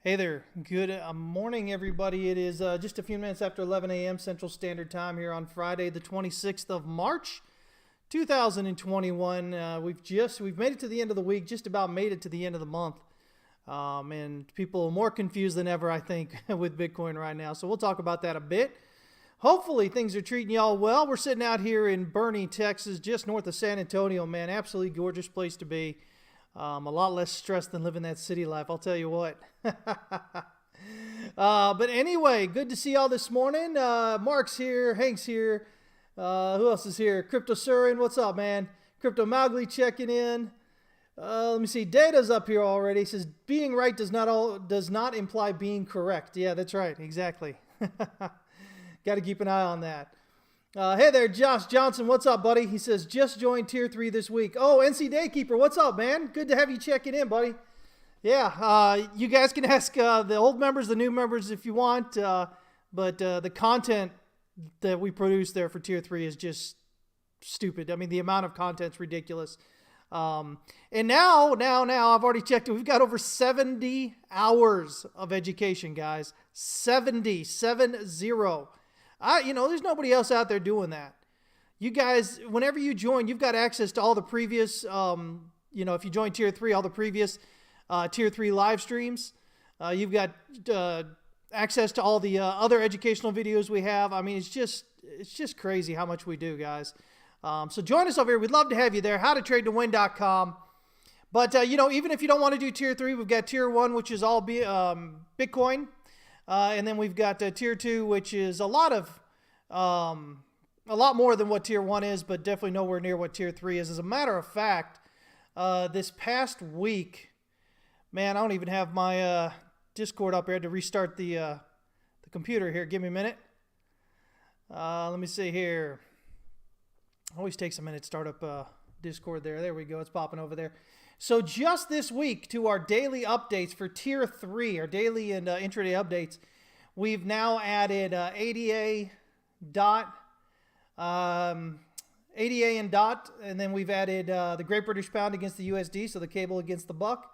Hey there. Good morning, everybody. It is just a few minutes after 11 a.m. Central Standard Time here on Friday, the 26th of March, 2021. We've made it to the end of the week, just about made it to the end of the month. And people are more confused than ever, I think, with Bitcoin right now. So we'll talk about that a bit. Hopefully things are treating y'all well. We're sitting out here in Boerne, Texas, just north of San Antonio, man. Absolutely gorgeous place to be. A lot less stress than living that city life, I'll tell you what. But anyway, good to see y'all this morning. Mark's here, Hank's here. Who else is here? Crypto Surin, what's up, man? Crypto Mowgli checking in. Let me see. Data's up here already. It says being right does not imply being correct. Yeah, that's right. Exactly. Got to keep an eye on that. Hey there, Josh Johnson. What's up, buddy? He says, just joined Tier 3 this week. Oh, NC Daykeeper, what's up, man? Good to have you checking in, buddy. Yeah, you guys can ask the old members, the new members if you want. But the content that we produce there for Tier 3 is just stupid. I mean, the amount of content's ridiculous. And now, I've already checked it. We've got over 70 hours of education, guys. 70. There's nobody else out there doing that. You guys, whenever you join, you've got access to all the previous, if you join Tier 3, all the previous Tier 3 live streams. You've got access to all the other educational videos we have. I mean, it's just crazy how much we do, guys. So join us over here. We'd love to have you there. howtotradetowin.com. But, even if you don't want to do Tier 3, we've got Tier 1, which is all Bitcoin. And then we've got Tier 2, which is a lot more than what Tier 1 is, but definitely nowhere near what Tier 3 is. As a matter of fact, this past week, man, I don't even have my Discord up here. I had to restart the computer here. Give me a minute. Let me see here. Always takes a minute to start up Discord there. There we go. It's popping over there. So just this week, to our daily updates for Tier 3, our daily and intraday updates, we've now added ADA and DOT, and then we've added the Great British Pound against the USD, so the cable against the buck.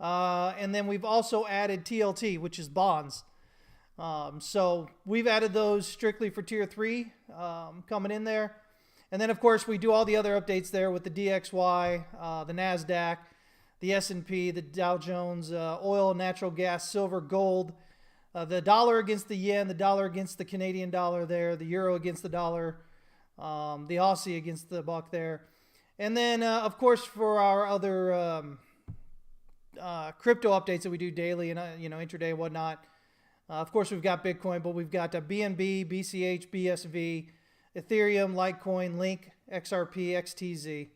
And then we've also added TLT, which is bonds. So we've added those strictly for Tier 3 coming in there. And then, of course, we do all the other updates there with the DXY, the NASDAQ, the S&P, the Dow Jones, oil, natural gas, silver, gold, the dollar against the yen, the dollar against the Canadian dollar there, the euro against the dollar, the Aussie against the buck there. And then, of course, for our other crypto updates that we do daily and, intraday and whatnot, of course, we've got Bitcoin, but we've got BNB, BCH, BSV, Ethereum, Litecoin, Link, XRP, XTZ,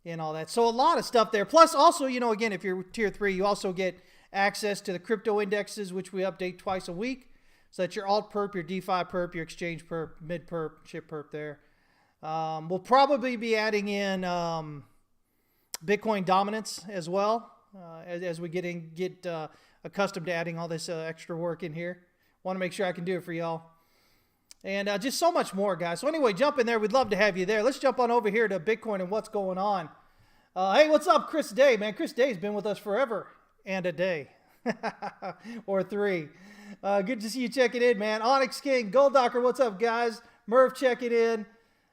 and all that. So a lot of stuff there. Plus also, again, if you're Tier 3, you also get access to the crypto indexes, which we update twice a week. So that's your alt perp, your DeFi perp, your exchange perp, mid perp, ship perp there. We'll probably be adding in Bitcoin dominance as well as we get accustomed to adding all this extra work in here. Want to make sure I can do it for y'all. And just so much more, guys. So anyway, jump in there. We'd love to have you there. Let's jump on over here to Bitcoin and what's going on. Hey, what's up, Chris Day, man? Chris Day's been with us forever and a day. Or 3. Good to see you checking in, man. Onyx King, Gold Docker, what's up, guys? Merv checking in.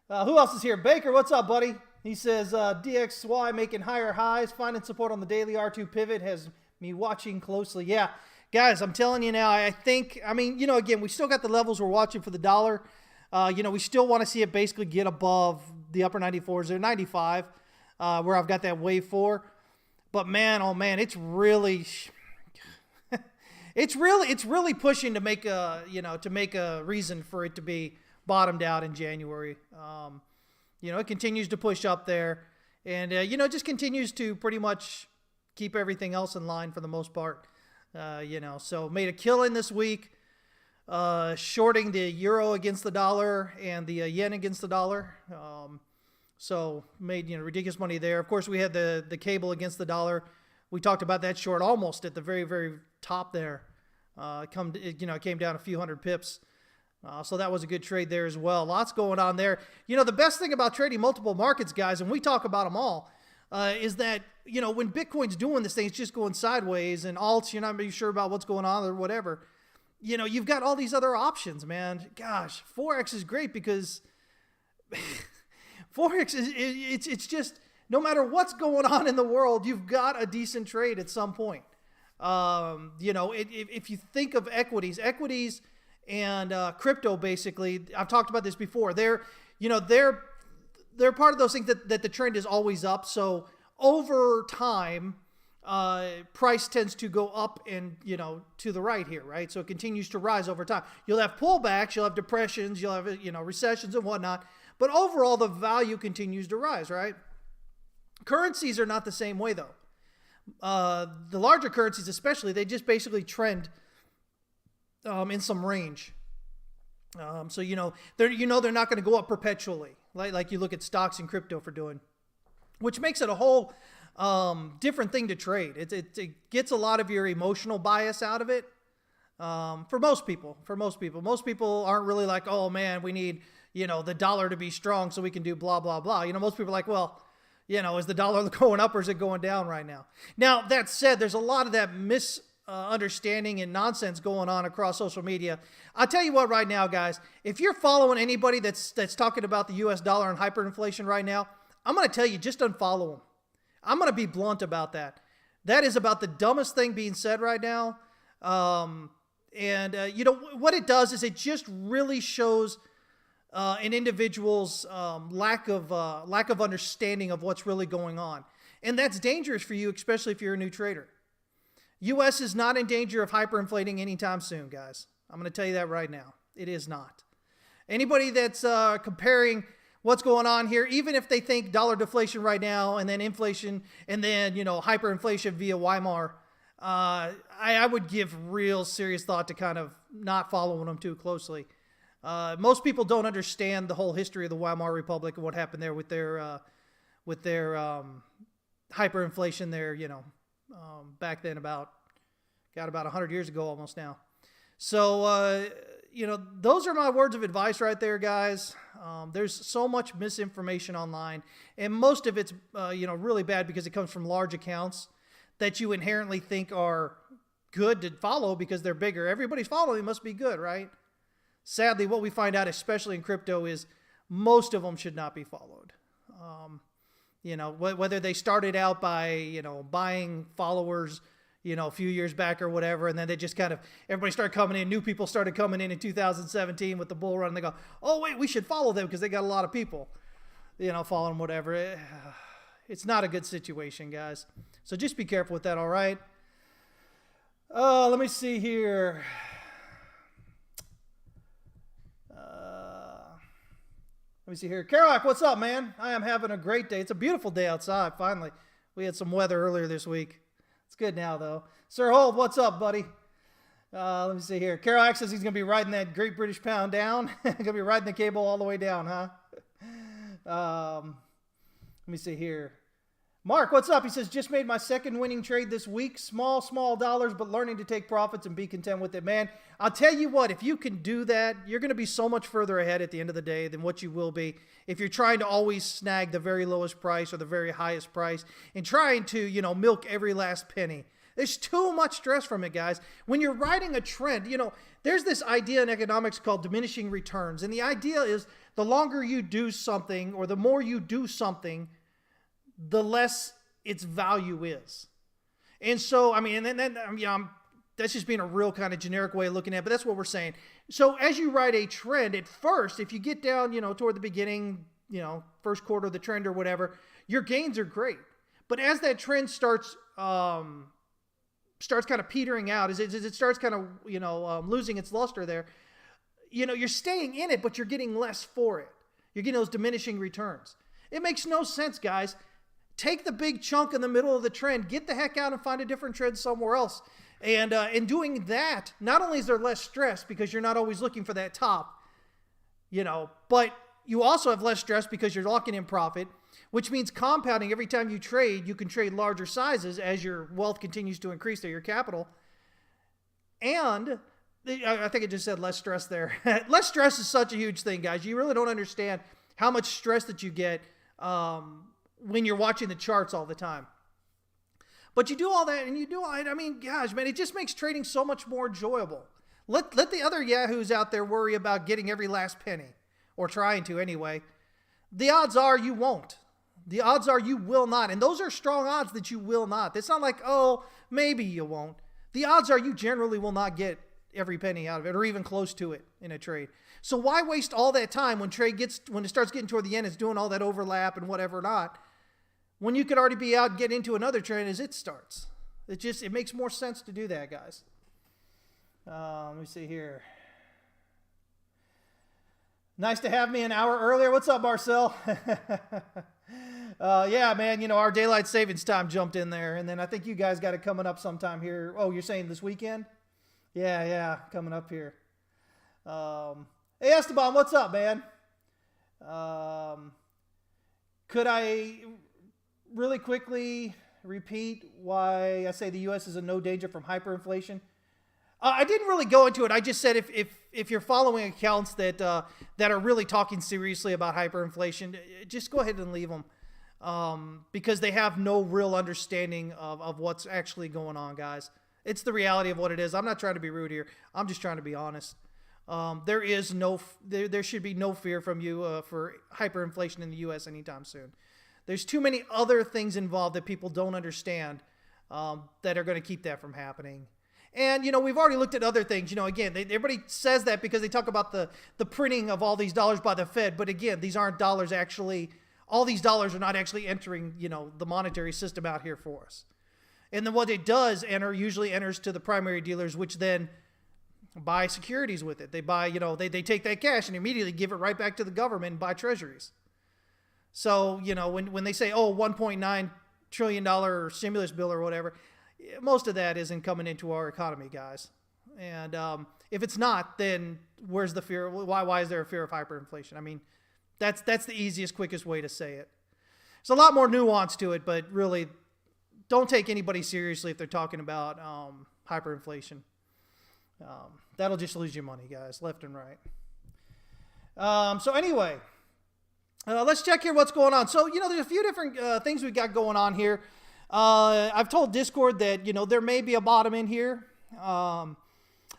Who else is here? Baker, what's up, buddy? He says, DXY making higher highs. Finding support on the daily R2 pivot has me watching closely. Yeah. Guys, I'm telling you now, again, we still got the levels we're watching for the dollar. We still want to see it basically get above the upper 94s or 95, where I've got that wave 4. But man, oh man, it's really pushing to make a reason for it to be bottomed out in January. It continues to push up there, and just continues to pretty much keep everything else in line for the most part. So made a killing this week, shorting the euro against the dollar and the yen against the dollar. So made, ridiculous money there. Of course, we had the cable against the dollar. We talked about that short almost at the very, very top there. It came down a few hundred pips. So that was a good trade there as well. Lots going on there. The best thing about trading multiple markets, guys, and we talk about them all, is that, when Bitcoin's doing this thing, it's just going sideways, and alts, you're not really sure about what's going on or whatever. You've got all these other options, man. Gosh, Forex is great because Forex it's just, no matter what's going on in the world, you've got a decent trade at some point. If you think of equities and crypto, basically, I've talked about this before. They're part of those things that the trend is always up. So over time, price tends to go up and, to the right here, right? So it continues to rise over time. You'll have pullbacks, you'll have depressions, you'll have, recessions and whatnot. But overall, the value continues to rise, right? Currencies are not the same way, though. The larger currencies, especially, they just basically trend in some range. So they're not going to go up perpetually, like you look at stocks and crypto for doing, which makes it a whole different thing to trade. It gets a lot of your emotional bias out of it. For most people, most people aren't really like, oh man, we need the dollar to be strong so we can do blah blah blah. Most people are like, well, is the dollar going up or is it going down right now? Now, that said, there's a lot of that misunderstanding and nonsense going on across social media. I'll tell you what right now, guys, if you're following anybody that's talking about the US dollar and hyperinflation right now, I'm going to tell you, just unfollow them. I'm going to be blunt about that. That is about the dumbest thing being said right now. What it does is it just really shows an individual's lack of understanding of what's really going on. And that's dangerous for you, especially if you're a new trader. U.S. is not in danger of hyperinflating anytime soon, guys. I'm going to tell you that right now. It is not. Anybody that's comparing what's going on here, even if they think dollar deflation right now and then inflation and then, hyperinflation via Weimar, I would give real serious thought to kind of not following them too closely. Most people don't understand the whole history of the Weimar Republic and what happened there with their hyperinflation there, back then about 100 years ago almost now. So, those are my words of advice right there, guys. There's so much misinformation online, and most of it's, really bad because it comes from large accounts that you inherently think are good to follow because they're bigger. Everybody's following must be good, right? Sadly, what we find out, especially in crypto, is most of them should not be followed. Whether they started out by, buying followers, a few years back or whatever, and then they just kind of, everybody started coming in, new people started coming in 2017 with the bull run, and they go, oh, wait, we should follow them because they got a lot of people, following whatever. It's not a good situation, guys. So just be careful with that, all right? Let me see here. Let me see here. Kerouac, what's up, man? I am having a great day. It's a beautiful day outside, finally. We had some weather earlier this week. It's good now, though. Sir Hold, what's up, buddy? Let me see here. Kerouac says he's going to be riding that Great British Pound down. Going to be riding the cable all the way down, huh? Let me see here. Mark, what's up? He says, just made my second winning trade this week. Small dollars, but learning to take profits and be content with it. Man, I'll tell you what, if you can do that, you're going to be so much further ahead at the end of the day than what you will be if you're trying to always snag the very lowest price or the very highest price and trying to, milk every last penny. There's too much stress from it, guys. When you're riding a trend, there's this idea in economics called diminishing returns. And the idea is the longer you do something or the more you do something, the less its value is. And so, that's just being a real kind of generic way of looking at it, but that's what we're saying. So as you ride a trend, at first, if you get down, toward the beginning, first quarter of the trend or whatever, your gains are great. But as that trend starts kind of petering out, as it starts kind of, losing its luster there, you're staying in it, but you're getting less for it. You're getting those diminishing returns. It makes no sense, guys. Take the big chunk in the middle of the trend, get the heck out and find a different trend somewhere else. And in doing that, not only is there less stress because you're not always looking for that top, but you also have less stress because you're locking in profit, which means compounding. Every time you trade, you can trade larger sizes as your wealth continues to increase or your capital. And I think it just said less stress there. Less stress is such a huge thing, guys. You really don't understand how much stress that you get when you're watching the charts all the time. But you do all that, and you do, I mean, gosh, man, it just makes trading so much more enjoyable. Let the other yahoos out there worry about getting every last penny, or trying to anyway. The odds are you won't. The odds are you will not. And those are strong odds that you will not. It's not like, oh, maybe you won't. The odds are you generally will not get every penny out of it, or even close to it in a trade. So why waste all that time when it starts getting toward the end, it's doing all that overlap and whatever not, when you could already be out and get into another trade as it starts? It makes more sense to do that, guys. Let me see here. Nice to have me an hour earlier. What's up, Marcel? Yeah, man, our daylight savings time jumped in there. And then I think you guys got it coming up sometime here. Oh, you're saying this weekend? Yeah, coming up here. Hey, Esteban, what's up, man? Could I really quickly repeat why I say the U.S. is in no danger from hyperinflation? I didn't really go into it. I just said if you're following accounts that are really talking seriously about hyperinflation, just go ahead and leave them, because they have no real understanding of what's actually going on, guys. It's the reality of what it is. I'm not trying to be rude here. I'm just trying to be honest. There should be no fear from you for hyperinflation in the U.S. anytime soon. There's too many other things involved that people don't understand that are going to keep that from happening. And, we've already looked at other things. Again, everybody says that because they talk about the printing of all these dollars by the Fed. But again, these aren't dollars actually. All these dollars are not actually entering, the monetary system out here for us. And then what it does usually enters to the primary dealers, which then buy securities with it. They buy, they take that cash and immediately give it right back to the government and buy treasuries. So, when they say, oh, $1.9 trillion stimulus bill or whatever, most of that isn't coming into our economy, guys. And if it's not, then where's the fear? Why is there a fear of hyperinflation? I mean, that's the easiest, quickest way to say it. There's a lot more nuance to it, but really, don't take anybody seriously if they're talking about hyperinflation. That'll just lose you money, guys, left and right. So anyway, let's check here what's going on. So, there's a few different things we got going on here. I've told Discord that, there may be a bottom in here.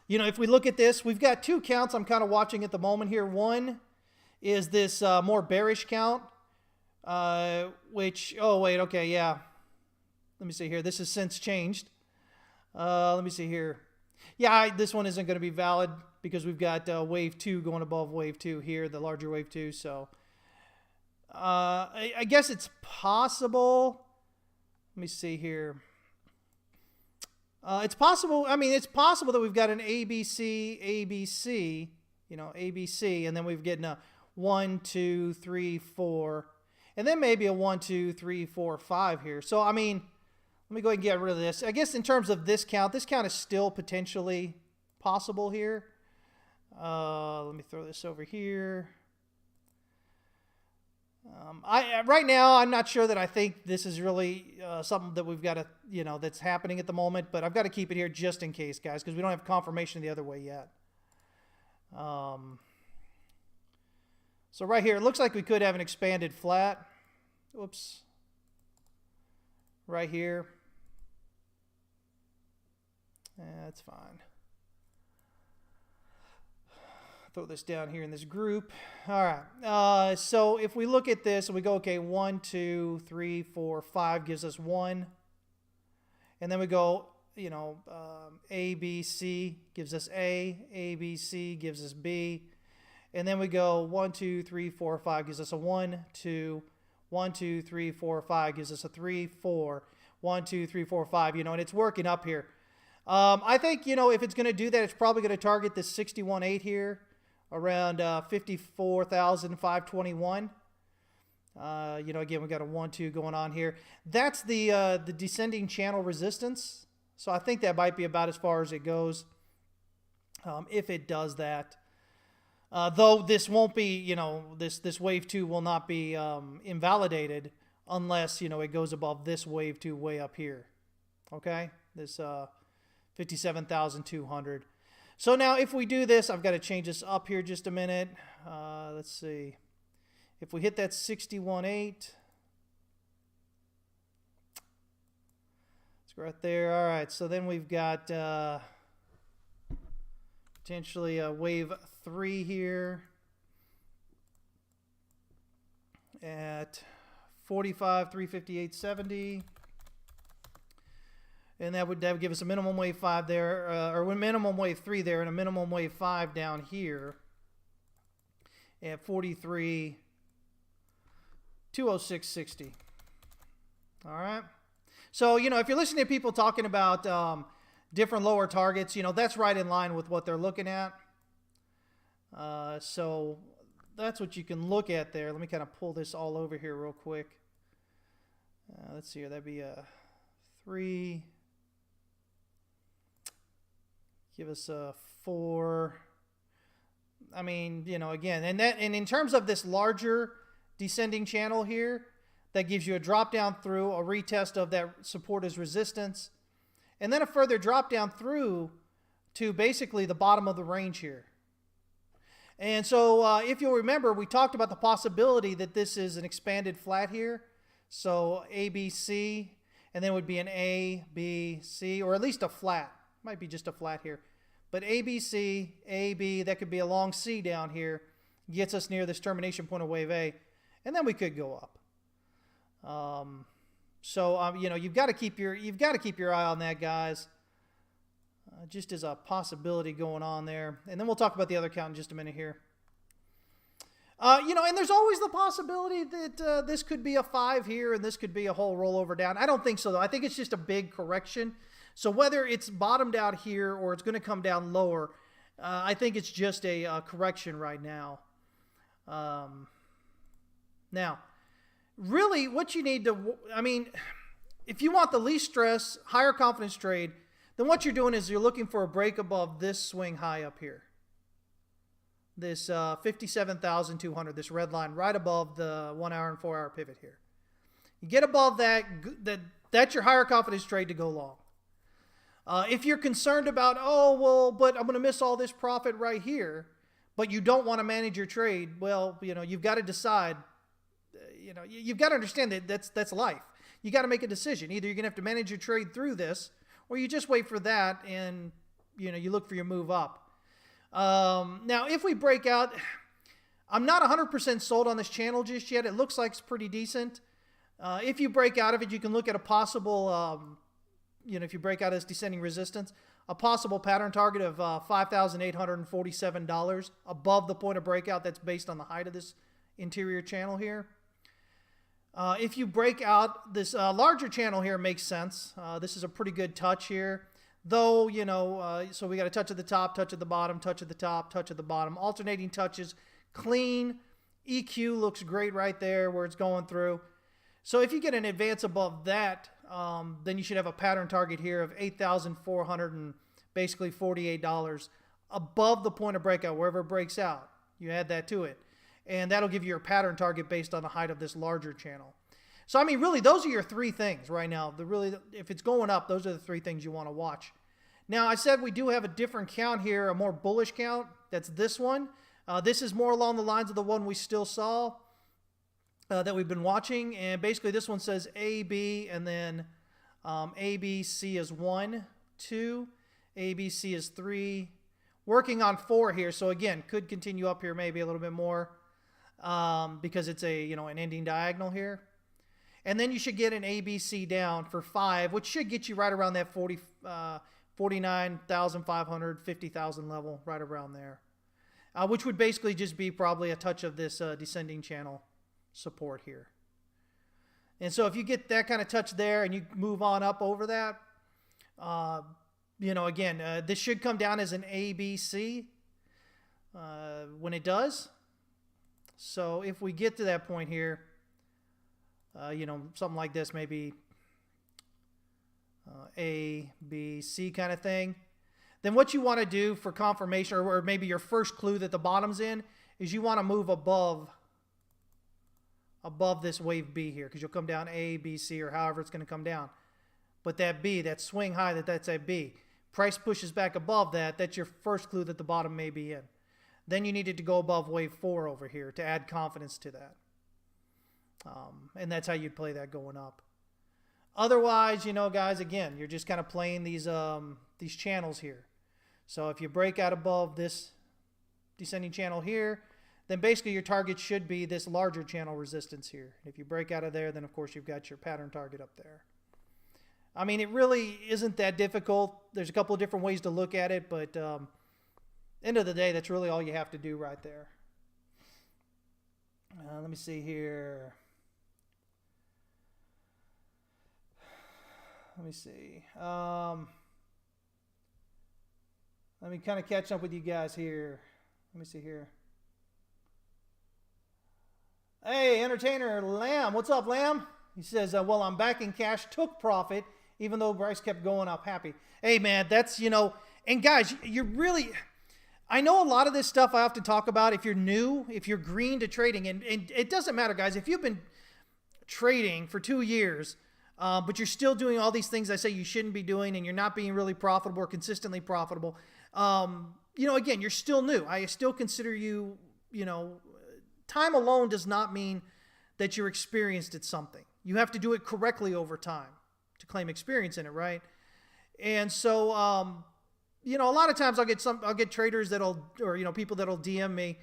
If we look at this, we've got two counts I'm kind of watching at the moment here. One is this more bearish count, which, oh, wait, okay, yeah. Let me see here. This has since changed. Let me see here. Yeah, this one isn't going to be valid because we've got wave 2 going above wave 2 here, the larger wave 2. So I guess it's possible. Let me see here. It's possible. I mean, it's possible that we've got an ABC, ABC, and then we've getting a 1, 2, 3, 4, and then maybe a 1, 2, 3, 4, 5 here. So, I mean, let me go ahead and get rid of this. I guess in terms of this count is still potentially possible here. Let me throw this over here. Right now, I'm not sure that I think this is really something that we've got to, that's happening at the moment, but I've got to keep it here just in case, guys, because we don't have confirmation the other way yet. So right here, it looks like we could have an expanded flat. Oops. Right here. That's fine. Throw this down here in this group. All right. So if we look at this and we go, okay, 1, 2, 3, 4, 5 gives us 1. And then we go, A, B, C gives us A, B, C gives us B. And then we go 1, 2, 3, 4, 5 gives us a 1, 2, 1, 2, 3, 4, 5 gives us a 3, 4, 1, 2, 3, 4, 5, and it's working up here. I think, if it's going to do that, it's probably going to target this 61.8 here around 54,521. Again, we got a 1, 2 going on here. That's the descending channel resistance. So I think that might be about as far as it goes if it does that. Though this won't be, this wave 2 will not be invalidated unless, it goes above this wave 2 way up here. Okay? This 57,200. So now if we do this, I've got to change this up here just a minute. Let's see. If we hit that 61.8, So right there. All right. So then we've got potentially a wave 3 here at 45, 358.70. And that would give us a minimum wave 5 there, or a minimum wave 3 there, and a minimum wave 5 down here at 43, 206.60. All right. So, you know, if you're listening to people talking about different lower targets, you know, that's right in line with what they're looking at. So that's what you can look at there. Let me kind of pull this all over here real quick. Let's see here. That'd be a 3. Give us a 4. I mean, you know, again, and in terms of this larger descending channel here, that gives you a drop down through, a retest of that support as resistance, and then a further drop down through to basically the bottom of the range here. And so if you'll remember, we talked about the possibility that this is an expanded flat here. So A, B, C, and then it would be an A, B, C, or at least a flat. Might be just a flat here. But A, B, C, A, B, that could be a long C down here. Gets us near this termination point of wave A. And then we could go up. You know, you've got to keep your eye on that, guys. Just as a possibility going on there. And then we'll talk about the other count in just a minute here. You know, and there's always the possibility that this could be a 5 here and this could be a whole rollover down. I don't think so, though. I think it's just a big correction. So whether it's bottomed out here or it's going to come down lower, I think it's just a correction right now. Now, really what you need to, I mean, if you want the least stress, higher confidence trade, then what you're doing is you're looking for a break above this swing high up here. This 57,200, this red line right above the 1 hour and 4 hour pivot here. You get above that, that's your higher confidence trade to go long. If you're concerned about, oh, well, but I'm going to miss all this profit right here, but you don't want to manage your trade, well, you know, you've got to decide, you know, you've got to understand that that's life. You got to make a decision. Either you're going to have to manage your trade through this, or you just wait for that and, you know, you look for your move up. Now, if we break out, I'm not 100% sold on this channel just yet. It looks like it's pretty decent. If you break out of it, you can look at a possible, you know, if you break out as descending resistance, a possible pattern target of $5,847 above the point of breakout that's based on the height of this interior channel here. If you break out this larger channel here, makes sense. This is a pretty good touch here. Though, you know, so we got a touch at the top, touch at the bottom, touch at the top, touch at the bottom. Alternating touches, clean. EQ looks great right there where it's going through. So if you get an advance above that, then you should have a pattern target here of $8,400 and basically $48 above the point of breakout, wherever it breaks out. You add that to it. And that'll give you your pattern target based on the height of this larger channel. So, I mean, really, those are your 3 things right now. If it's going up, those are the 3 things you want to watch. Now, I said we do have a different count here, a more bullish count. That's this one. This is more along the lines of the one we still saw that we've been watching. And basically, this one says A, B, and then A, B, C is 1, 2. A, B, C is 3. Working on 4 here. So, again, could continue up here maybe a little bit more because it's a, you know, an ending diagonal here. And then you should get an ABC down for 5, which should get you right around that 49,500, 50,000 level, right around there. Which would basically just be probably a touch of this descending channel support here. And so if you get that kind of touch there and you move on up over that, you know, again, this should come down as an ABC when it does. So if we get to that point here, you know, something like this, maybe A, B, C kind of thing. Then what you want to do for confirmation, or maybe your first clue that the bottom's in, is you want to move above this wave B here, because you'll come down A, B, C, or however it's going to come down. But that B, that swing high, that's at B. Price pushes back above that. That's your first clue that the bottom may be in. Then you needed to go above wave 4 over here to add confidence to that. And that's how you'd play that going up. Otherwise, guys, again, you're just kind of playing these channels here. So if you break out above this descending channel here, then basically your target should be this larger channel resistance here. If you break out of there, then of course you've got your pattern target up there. I mean, it really isn't that difficult. There's a couple of different ways to look at it, but end of the day, that's really all you have to do right there. Let me see here. Let me see. Let me kind of catch up with you guys here. Let me see here. Hey, entertainer Lamb. What's up, Lamb? He says, well, I'm back in cash, took profit, even though price kept going up, happy. Hey, man, that's, and guys, you're really, I know a lot of this stuff I have to talk about if you're new, if you're green to trading, and it doesn't matter, guys. If you've been trading for 2 years, but you're still doing all these things I say you shouldn't be doing, and you're not being really profitable or consistently profitable, again, you're still new. I still consider you, time alone does not mean that you're experienced at something. You have to do it correctly over time to claim experience in it, right? And so, a lot of times I'll get traders or people that'll DM me,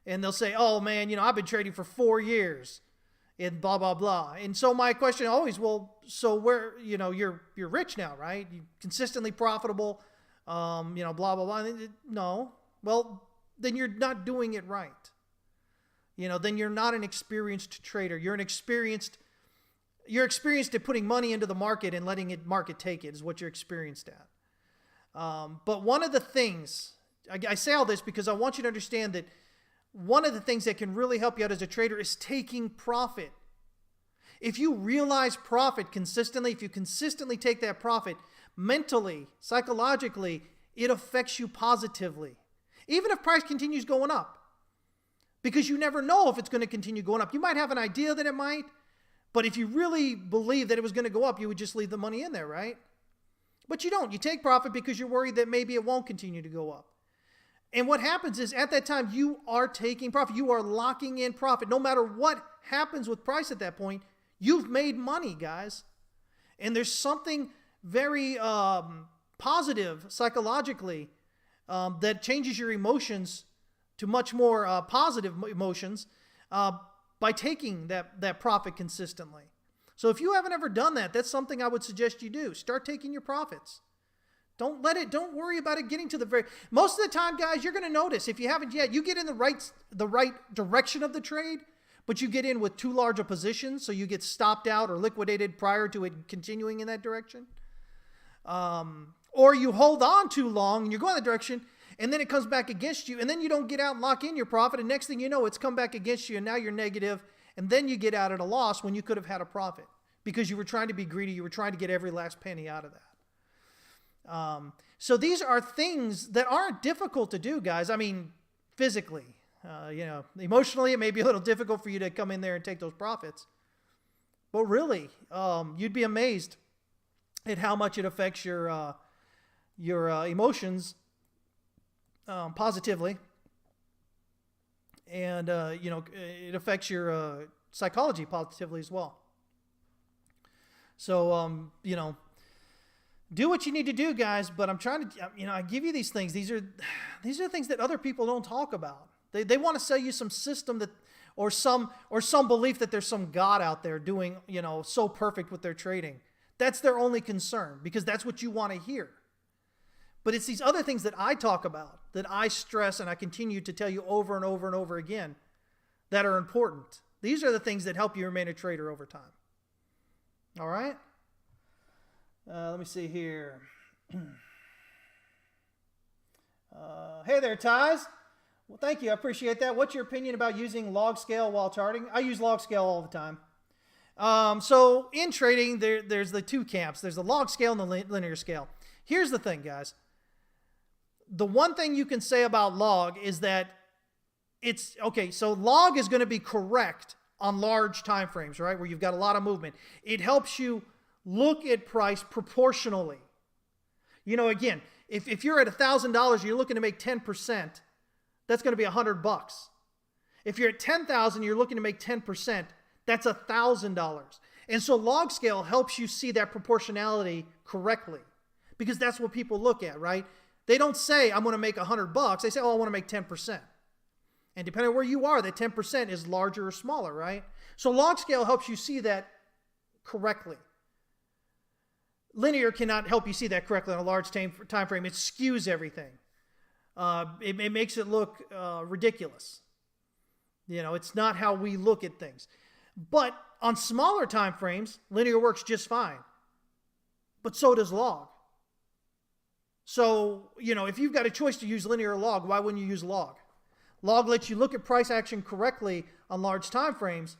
and they'll say, "Oh man, I've been trading for 4 years, and blah blah blah." And so my question always, well, so where, you're rich now, right? You consistently profitable, blah blah blah. No, well, then you're not doing it right. Then you're not an experienced trader. You're experienced at putting money into the market and letting it market take it is what you're experienced at. But one of the things, I say all this because I want you to understand that one of the things that can really help you out as a trader is taking profit. If you realize profit consistently, if you consistently take that profit, mentally, psychologically, it affects you positively. Even if price continues going up. Because you never know if it's going to continue going up. You might have an idea that it might, but if you really believe that it was going to go up, you would just leave the money in there, right? But you don't. You take profit because you're worried that maybe it won't continue to go up. And what happens is at that time, you are taking profit. You are locking in profit. No matter what happens with price at that point, you've made money, guys. And there's something very positive psychologically that changes your emotions to much more positive emotions by taking that profit consistently. So if you haven't ever done that, that's something I would suggest you do. Start taking your profits. Don't worry about it getting to the most of the time, guys, you're going to notice if you haven't yet, you get in the right direction of the trade, but you get in with too large a position, so you get stopped out or liquidated prior to it continuing in that direction. Or you hold on too long and you're going that direction, and then it comes back against you, and then you don't get out and lock in your profit, and next thing you know, it's come back against you, and now you're negative, and then you get out at a loss when you could have had a profit because you were trying to be greedy. You were trying to get every last penny out of that. So these are things that aren't difficult to do, guys. I mean, physically, emotionally, it may be a little difficult for you to come in there and take those profits, but really, you'd be amazed at how much it affects your emotions positively, and it affects your psychology positively as well. So do what you need to do, guys. But I'm trying to, I give you these things. These are things that other people don't talk about. They want to sell you some system that, or some belief that there's some God out there doing, so perfect with their trading. That's their only concern because that's what you want to hear. But it's these other things that I talk about, that I stress and I continue to tell you over and over and over again that are important. These are the things that help you remain a trader over time. All right? Let me see here. Hey there, Tys. Well, thank you. I appreciate that. What's your opinion about using log scale while charting? I use log scale all the time. So in trading, there's the two camps. There's the log scale and the linear scale. Here's the thing, guys. The one thing you can say about log is that it's, okay, so log is going to be correct on large time frames, right, where you've got a lot of movement. It helps you look at price proportionally. Again, if you're at $1,000, you're looking to make 10%, that's going to be $100. If you're at 10,000, you're looking to make 10%, that's $1,000. And so log scale helps you see that proportionality correctly, because that's what people look at, right? They don't say, I'm going to make $100. They say, oh, I want to make 10%. And depending on where you are, that 10% is larger or smaller, right? So log scale helps you see that correctly. Linear cannot help you see that correctly on a large time frame. It skews everything. It makes it look ridiculous. It's not how we look at things. But on smaller time frames, linear works just fine. But so does log. So, if you've got a choice to use linear or log, why wouldn't you use log? Log lets you look at price action correctly on large time frames,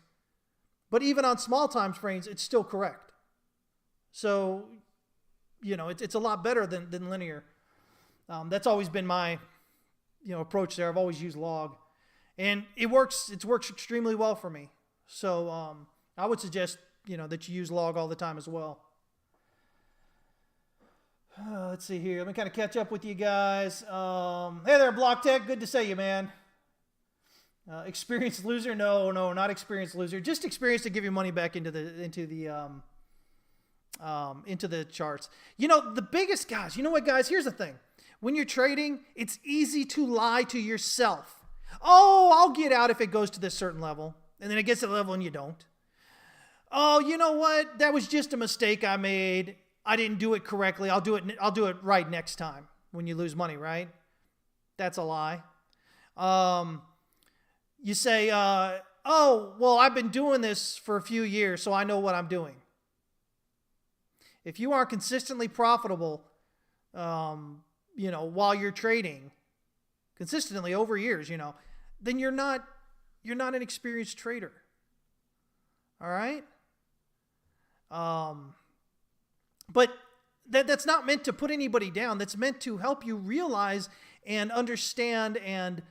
but even on small time frames, it's still correct. So, it's a lot better than linear. That's always been my, approach there. I've always used log, and it works. It works extremely well for me. So, I would suggest, that you use log all the time as well. Let's see here. Let me kind of catch up with you guys. Hey there, Block Tech. Good to see you, man. Experienced loser? No, not experienced loser. Just experienced to give your money back into the charts. The biggest guys. You know what, guys? Here's the thing. When you're trading, it's easy to lie to yourself. Oh, I'll get out if it goes to this certain level, and then it gets to the level and you don't. Oh, you know what? That was just a mistake I made. I didn't do it correctly. I'll do it right next time when you lose money, right? That's a lie. You say, oh, well, I've been doing this for a few years, so I know what I'm doing. If you aren't consistently profitable, while you're trading consistently over years, then you're not an experienced trader. All right? But that's not meant to put anybody down. That's meant to help you realize and understand and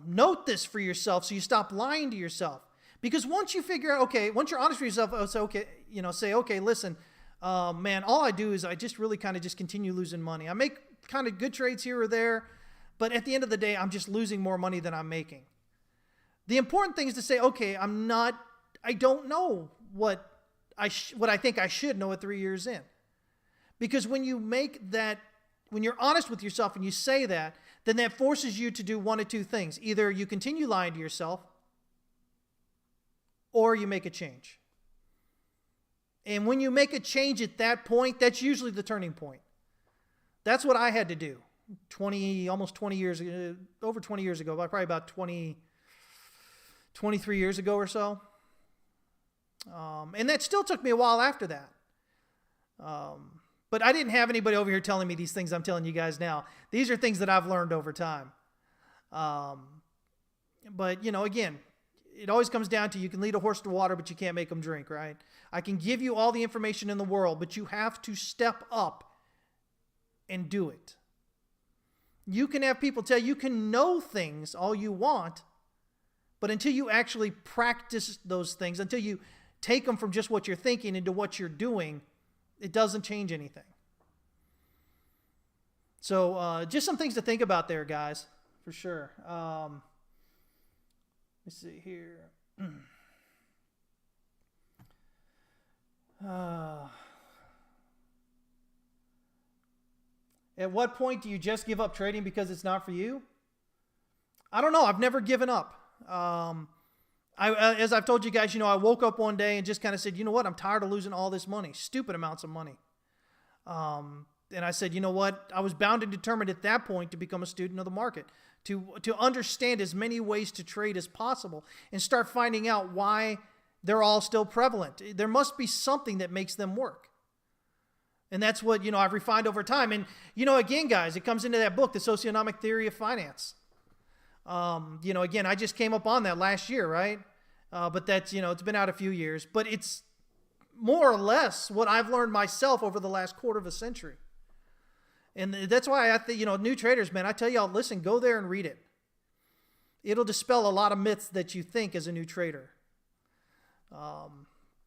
note this for yourself, so you stop lying to yourself. Because once you figure out, once you're honest with yourself, say, okay, listen, man, all I do is I just really kind of just continue losing money. I make kind of good trades here or there, but at the end of the day, I'm just losing more money than I'm making. The important thing is to say, okay, I don't know what I think I should know at 3 years in. Because when you make that, when you're honest with yourself and you say that, then that forces you to do one of two things. Either you continue lying to yourself, or you make a change. And when you make a change at that point, that's usually the turning point. That's what I had to do almost 20 years ago, over 20 years ago, probably about 23 years ago or so. And that still took me a while after that. But I didn't have anybody over here telling me these things I'm telling you guys now. These are things that I've learned over time. But, again, it always comes down to you can lead a horse to water, but you can't make them drink, right? I can give you all the information in the world, but you have to step up and do it. You can have people tell you can know things all you want, but until you actually practice those things, until you take them from just what you're thinking into what you're doing, it doesn't change anything. So just some things to think about there, guys, for sure. Let's see here. At what point do you just give up trading because it's not for you? I don't know. I've never given up. As I've told you guys, I woke up one day and just kind of said, you know what? I'm tired of losing all this money, stupid amounts of money. And I said, you know what? I was bound and determined at that point to become a student of the market, to understand as many ways to trade as possible and start finding out why they're all still prevalent. There must be something that makes them work. And that's what, I've refined over time. And, again, guys, it comes into that book, The Socioeconomic Theory of Finance. Again, I just came up on that last year, right? But that's, it's been out a few years. But it's more or less what I've learned myself over the last quarter of a century. And that's why I think, new traders, man, I tell y'all, listen, go there and read it. It'll dispel a lot of myths that you think as a new trader.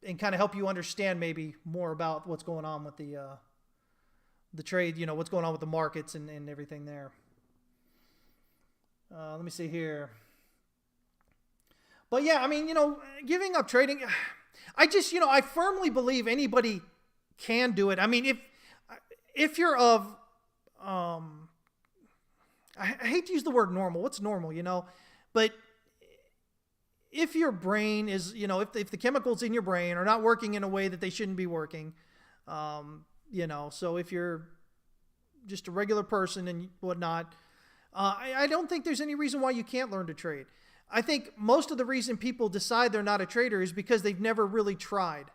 And kind of help you understand maybe more about what's going on with the trade, what's going on with the markets and everything there. Let me see here. But yeah, I mean, giving up trading, I just, I firmly believe anybody can do it. I mean, if you're of, I hate to use the word normal. What's normal, But if your brain is, if the chemicals in your brain are not working in a way that they shouldn't be working, so if you're just a regular person and whatnot, I don't think there's any reason why you can't learn to trade. I think most of the reason people decide they're not a trader is because they've never really tried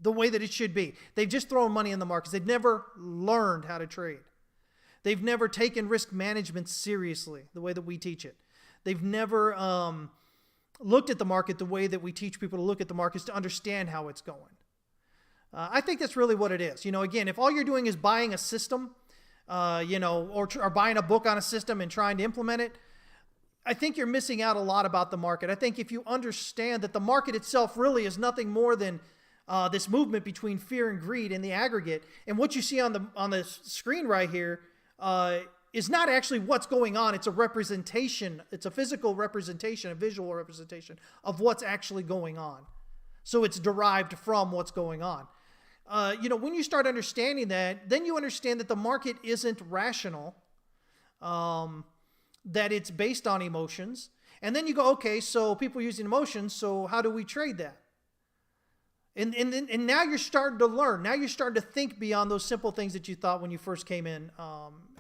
the way that it should be. They've just thrown money in the markets. They've never learned how to trade. They've never taken risk management seriously the way that we teach it. They've never looked at the market the way that we teach people to look at the markets to understand how it's going. I think that's really what it is. Again, if all you're doing is buying a system, or buying a book on a system and trying to implement it, I think you're missing out a lot about the market. I think if you understand that the market itself really is nothing more than this movement between fear and greed in the aggregate, and what you see on the screen right here is not actually what's going on. It's a representation. It's a physical representation, a visual representation of what's actually going on. So it's derived from what's going on. When you start understanding that, then you understand that the market isn't rational, that it's based on emotions. And then you go, okay, so people using emotions, so how do we trade that? And now you're starting to learn. Now you're starting to think beyond those simple things that you thought when you first came in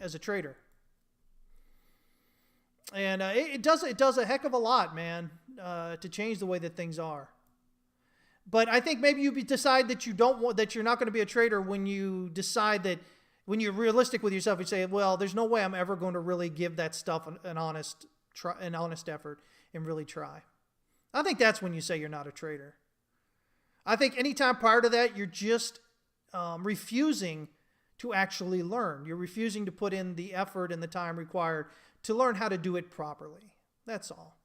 as a trader. And it does a heck of a lot, man, to change the way that things are. But I think maybe you decide that you're not going to be a trader when you decide that, when you're realistic with yourself, you say, well, there's no way I'm ever going to really give that stuff an honest effort and really try. I think that's when you say you're not a trader. I think anytime prior to that, you're just refusing to actually learn. You're refusing to put in the effort and the time required to learn how to do it properly. That's all.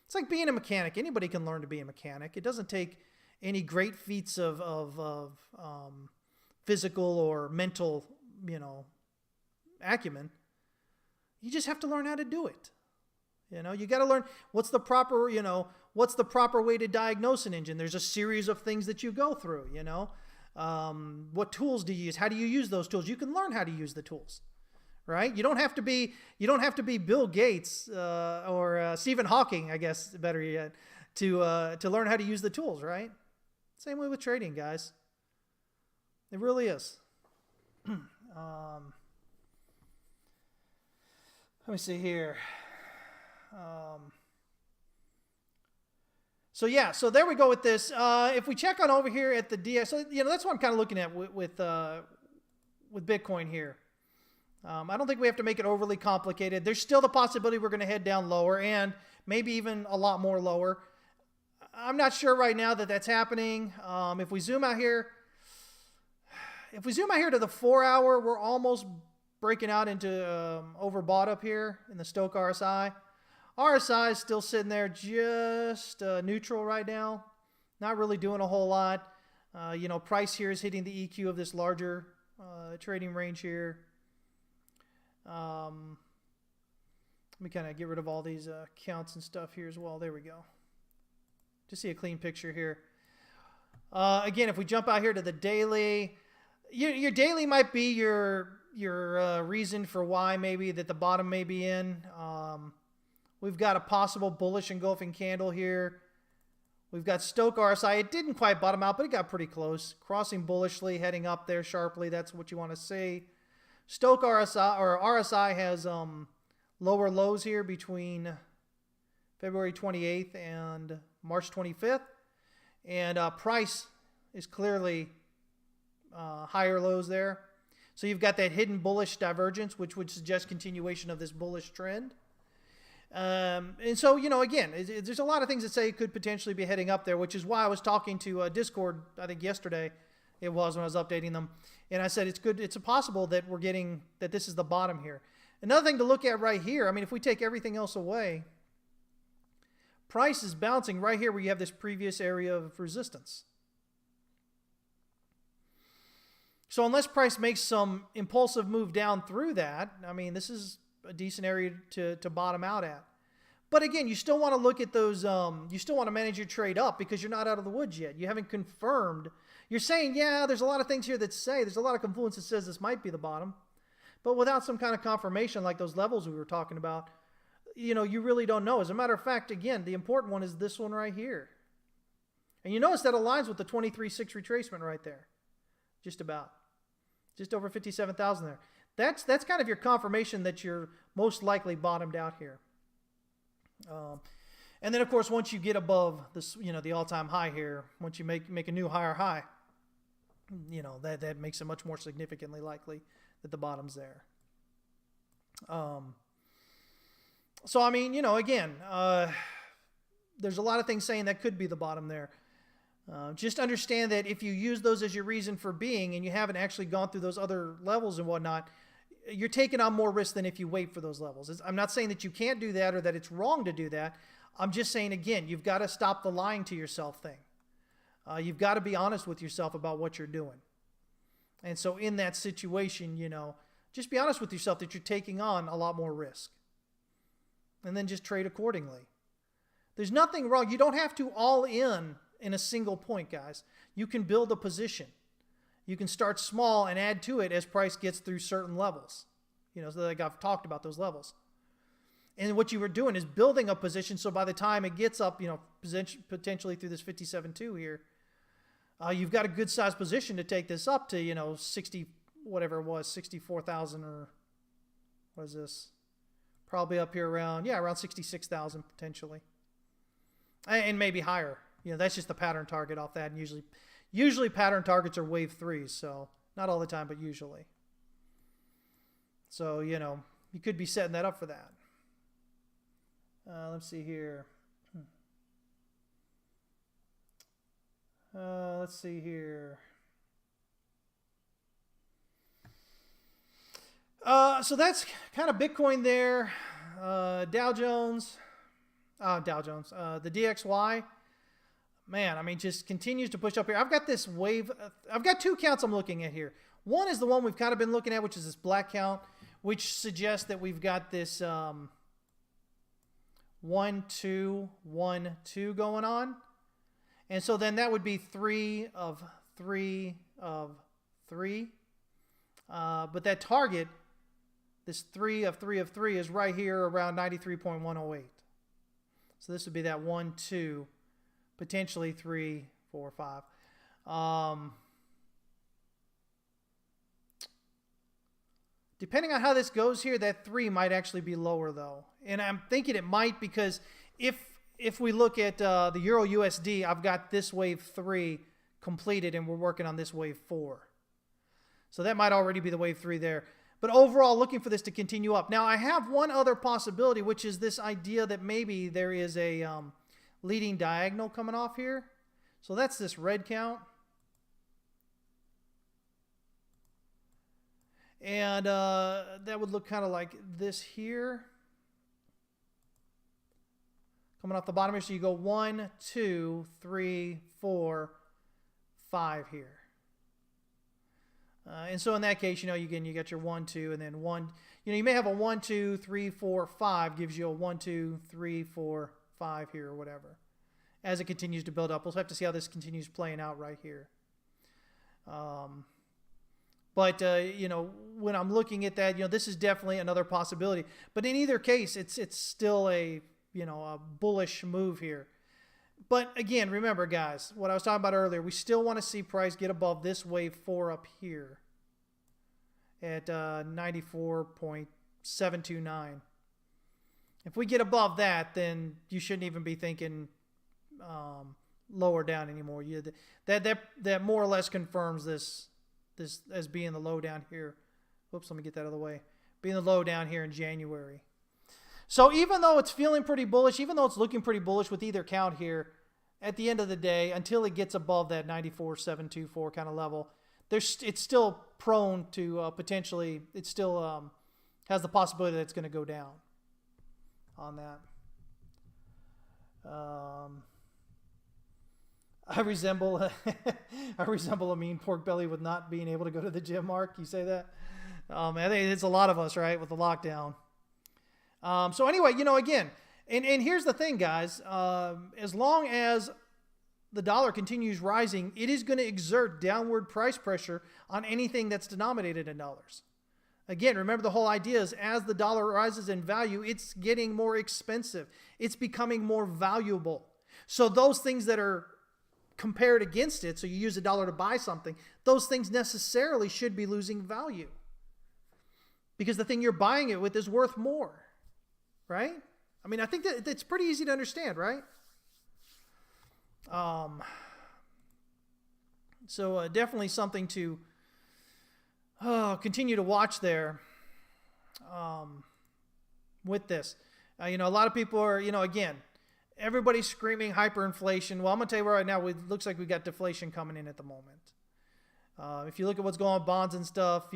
It's like being a mechanic. Anybody can learn to be a mechanic. It doesn't take any great feats of physical or mental, acumen. You just have to learn how to do it. You got to learn what's the proper way to diagnose an engine. There's a series of things that you go through, what tools do you use? How do you use those tools? You can learn how to use the tools, right? You don't have to be Bill Gates or Stephen Hawking, I guess, better yet, to learn how to use the tools, right? Same way with trading, guys. It really is. Let me see here. So there we go with this. If we check on over here at the DXY, so that's what I'm kind of looking at with Bitcoin here. I don't think we have to make it overly complicated. There's still the possibility we're going to head down lower and maybe even a lot more lower. I'm not sure right now that that's happening. If we zoom out here to the 4-hour, we're almost breaking out into overbought up here in the Stochh RSI. RSI is still sitting there just neutral right now. Not really doing a whole lot. Price here is hitting the EQ of this larger trading range here. Let me kind of get rid of all these counts and stuff here as well. There we go. Just see a clean picture here. Again, if we jump out here to the daily, your daily might be your reason for why maybe that the bottom may be in. We've got a possible bullish engulfing candle here. We've got Stochh RSI. It didn't quite bottom out, but it got pretty close. Crossing bullishly, heading up there sharply. That's what you want to see. Stochh RSI has lower lows here between February 28th and March 25th. And price is clearly higher lows there. So you've got that hidden bullish divergence, which would suggest continuation of this bullish trend. And so, again, there's a lot of things that say it could potentially be heading up there, which is why I was talking to Discord, I think yesterday it was when I was updating them. And I said, it's possible that that this is the bottom here. Another thing to look at right here, if we take everything else away, price is bouncing right here where you have this previous area of resistance. So unless price makes some impulsive move down through that, this is a decent area to bottom out at. But again, you still want to look at those, you still want to manage your trade up because you're not out of the woods yet. You haven't confirmed. You're saying, yeah, there's a lot of things here that say, there's a lot of confluence that says this might be the bottom. But without some kind of confirmation like those levels we were talking about, you really don't know. As a matter of fact, again, the important one is this one right here. And you notice that aligns with the 23.6 retracement right there. Just about. Just over 57,000 there. That's kind of your confirmation that you're most likely bottomed out here. And then, of course, once you get above this, the all-time high here, once you make a new higher high, that makes it much more significantly likely that the bottom's there. So, I mean, again, there's a lot of things saying that could be the bottom there. Just understand that if you use those as your reason for being and you haven't actually gone through those other levels and whatnot, you're taking on more risk than if you wait for those levels. I'm not saying that you can't do that or that it's wrong to do that. I'm just saying, again, you've got to stop the lying to yourself thing. You've got to be honest with yourself about what you're doing. And so in that situation, just be honest with yourself that you're taking on a lot more risk. And then just trade accordingly. There's nothing wrong. You don't have to all in a single point, guys. You can build a position. You can start small and add to it as price gets through certain levels. So like I've talked about those levels. And what you were doing is building a position so by the time it gets up, potentially through this 57.2 here, you've got a good sized position to take this up to, 60, whatever it was, 64,000 or what is this? Probably up here around 66,000 potentially. And maybe higher. That's just the pattern target off that. And usually pattern targets are wave 3s, so not all the time, but usually. So, you could be setting that up for that. Let's see here. Let's see here. So that's kind of Bitcoin there. Dow Jones. The DXY. Man, I mean, just continues to push up here. I've got this wave. I've got two counts I'm looking at here. One is the one we've kind of been looking at, which is this black count, which suggests that we've got this 1, 2, 1, 2 going on. And so then that would be 3 of 3 of 3. But that target, this 3 of 3 of 3, is right here around 93.108. So this would be that 1, 2, potentially 3, 4, 5. Depending on how this goes here, that 3 might actually be lower though. And I'm thinking it might because if we look at the Euro USD, I've got this wave 3 completed and we're working on this wave 4. So that might already be the wave 3 there. But overall, looking for this to continue up. Now, I have one other possibility, which is this idea that maybe there is a leading diagonal coming off here. So that's this red count. And that would look kind of like this here. Coming off the bottom here. So you go 1, 2, 3, 4, 5 here. And so in that case, again, you got your 1, 2, and then 1. You may have a 1, 2, 3, 4, 5 gives you a 1, 2, 3, 4, 5 here or whatever. As it continues to build up, we'll have to see how this continues playing out right here. But when I'm looking at that, this is definitely another possibility. But in either case, it's still a bullish move here. But again, remember, guys, what I was talking about earlier, we still want to see price get above this wave 4 up here at 94.729. If we get above that, then you shouldn't even be thinking lower down anymore. That more or less confirms this as being the low down here. Oops, let me get that out of the way. Being the low down here in January. So even though it's feeling pretty bullish, even though it's looking pretty bullish with either count here, at the end of the day, until it gets above that 94.724 kind of level, it's still prone to potentially, it still has the possibility that it's going to go down on that. I resemble a mean pork belly with not being able to go to the gym, Mark. You say that? I think it's a lot of us, right, with the lockdown. So anyway, again, And here's the thing, guys. As long as the dollar continues rising, it is going to exert downward price pressure on anything that's denominated in dollars. Again, remember the whole idea is as the dollar rises in value, it's getting more expensive. It's becoming more valuable. So those things that are compared against it, so you use a dollar to buy something, those things necessarily should be losing value. Because the thing you're buying it with is worth more, right? I mean, I think that it's pretty easy to understand, right? So definitely something to continue to watch there with this. A lot of people are, again, everybody's screaming hyperinflation. Well, I'm going to tell you right now, it looks like we got deflation coming in at the moment. If you look at what's going on with bonds and stuff,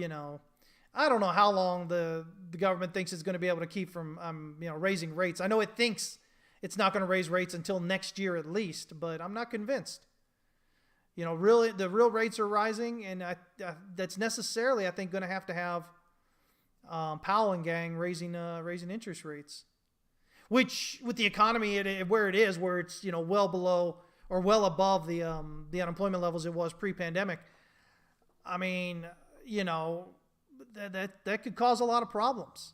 I don't know how long the government thinks it's going to be able to keep from, raising rates. I know it thinks it's not going to raise rates until next year at least, but I'm not convinced. Really, the real rates are rising, and that's necessarily, I think, going to have Powell and gang raising interest rates, which with the economy where it is, where it's well below or well above the unemployment levels it was pre-pandemic. I mean, that could cause a lot of problems.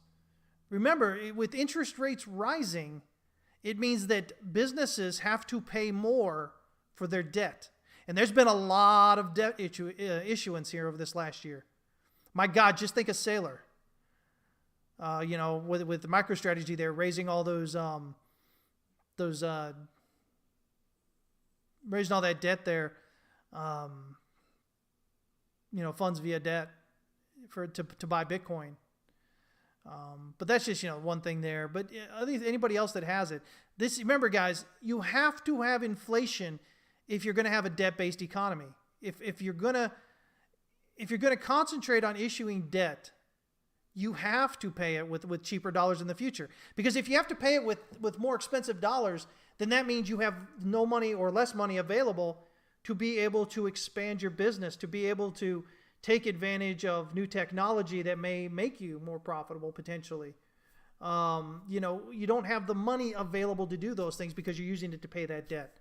Remember, with interest rates rising, it means that businesses have to pay more for their debt. And there's been a lot of debt issuance here over this last year. My God, just think of Sailor. With the MicroStrategy there, raising all raising all that debt there, funds via debt to buy Bitcoin. But that's just, one thing there. But anybody else that has it, remember, guys, you have to have inflation if you're going to have a debt-based economy. If you're going to concentrate on issuing debt, you have to pay it with cheaper dollars in the future. Because if you have to pay it with more expensive dollars, then that means you have no money or less money available to be able to expand your business, to be able to take advantage of new technology that may make you more profitable potentially. You don't have the money available to do those things because you're using it to pay that debt.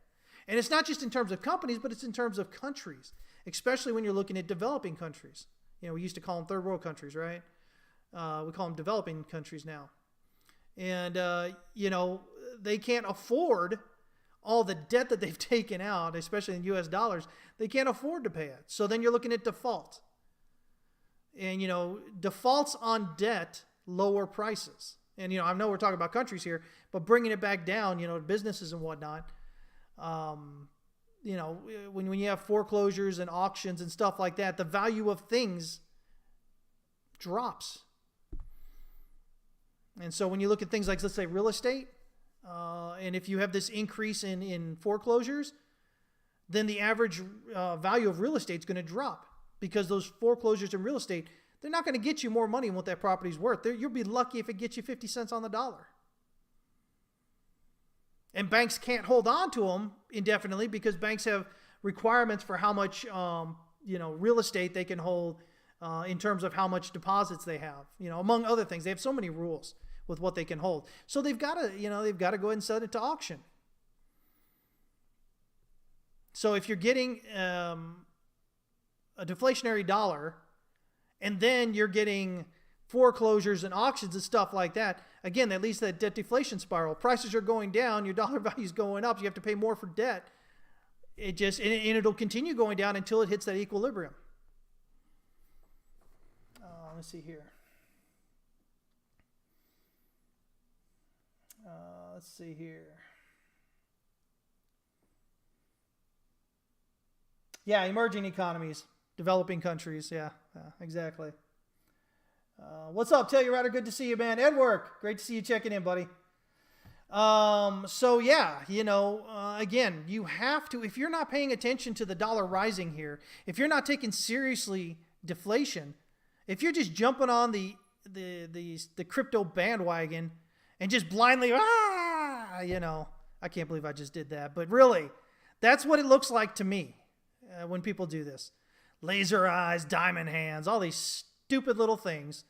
And it's not just in terms of companies, but it's in terms of countries, especially when you're looking at developing countries. We used to call them third world countries, right? We call them developing countries now. And, they can't afford all the debt that they've taken out, especially in US dollars. They can't afford to pay it. So then you're looking at default. And, defaults on debt lower prices. And, I know we're talking about countries here, but bringing it back down, businesses and whatnot. When you have foreclosures and auctions and stuff like that, the value of things drops. And so when you look at things like, let's say, real estate, and if you have this increase in foreclosures, then the average value of real estate is going to drop because those foreclosures in real estate, they're not going to get you more money than what that property's worth. You'll be lucky if it gets you 50 cents on the dollar. And banks can't hold on to them indefinitely because banks have requirements for how much, real estate they can hold in terms of how much deposits they have. Among other things, they have so many rules with what they can hold. So they've got to go ahead and set it to auction. So if you're getting a deflationary dollar, and then you're getting foreclosures and auctions and stuff like that, again, that leads to that debt deflation spiral. Prices are going down, your dollar value is going up, so you have to pay more for debt. And it'll continue going down until it hits that equilibrium. Let's see here. Yeah, emerging economies, developing countries. Yeah, exactly. What's up, Telluride? Good to see you, man. Edward, great to see you checking in, buddy. So yeah, again, you have to, if you're not paying attention to the dollar rising here, if you're not taking seriously deflation, if you're just jumping on the crypto bandwagon and just blindly, I can't believe I just did that, but really, that's what it looks like to me when people do this. Laser eyes, diamond hands, all these stupid little things.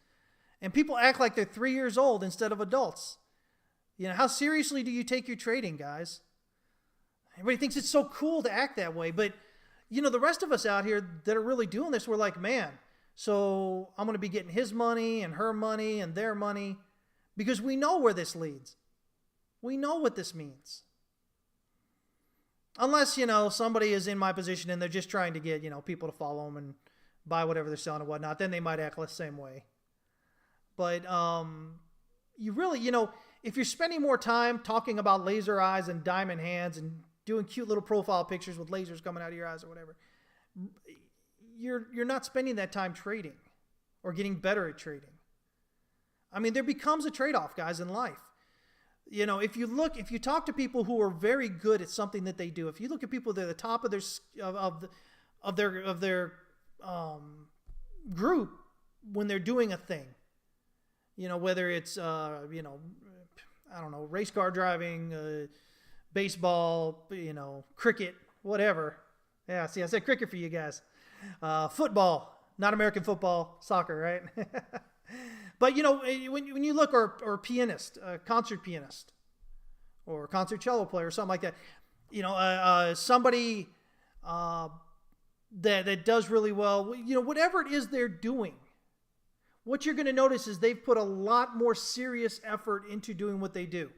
And people act like they're 3 years old instead of adults. How seriously do you take your trading, guys? Everybody thinks it's so cool to act that way, but the rest of us out here that are really doing this, we're like, man, so I'm going to be getting his money and her money and their money because we know where this leads. We know what this means. Unless, somebody is in my position and they're just trying to get, people to follow them and buy whatever they're selling and whatnot, then they might act the same way. But you really, if you're spending more time talking about laser eyes and diamond hands and doing cute little profile pictures with lasers coming out of your eyes or whatever, you're not spending that time trading or getting better at trading. I mean, there becomes a trade-off, guys, in life. If you talk to people who are very good at something that they do, if you look at people that are the top of their group when they're doing a thing, whether it's I don't know, race car driving, baseball, cricket, whatever. Yeah, see, I said cricket for you guys. Football, not American football, soccer, right? But, when you look, or pianist, concert pianist, or concert cello player, or something like that, somebody that does really well, whatever it is they're doing, what you're going to notice is they've put a lot more serious effort into doing what they do.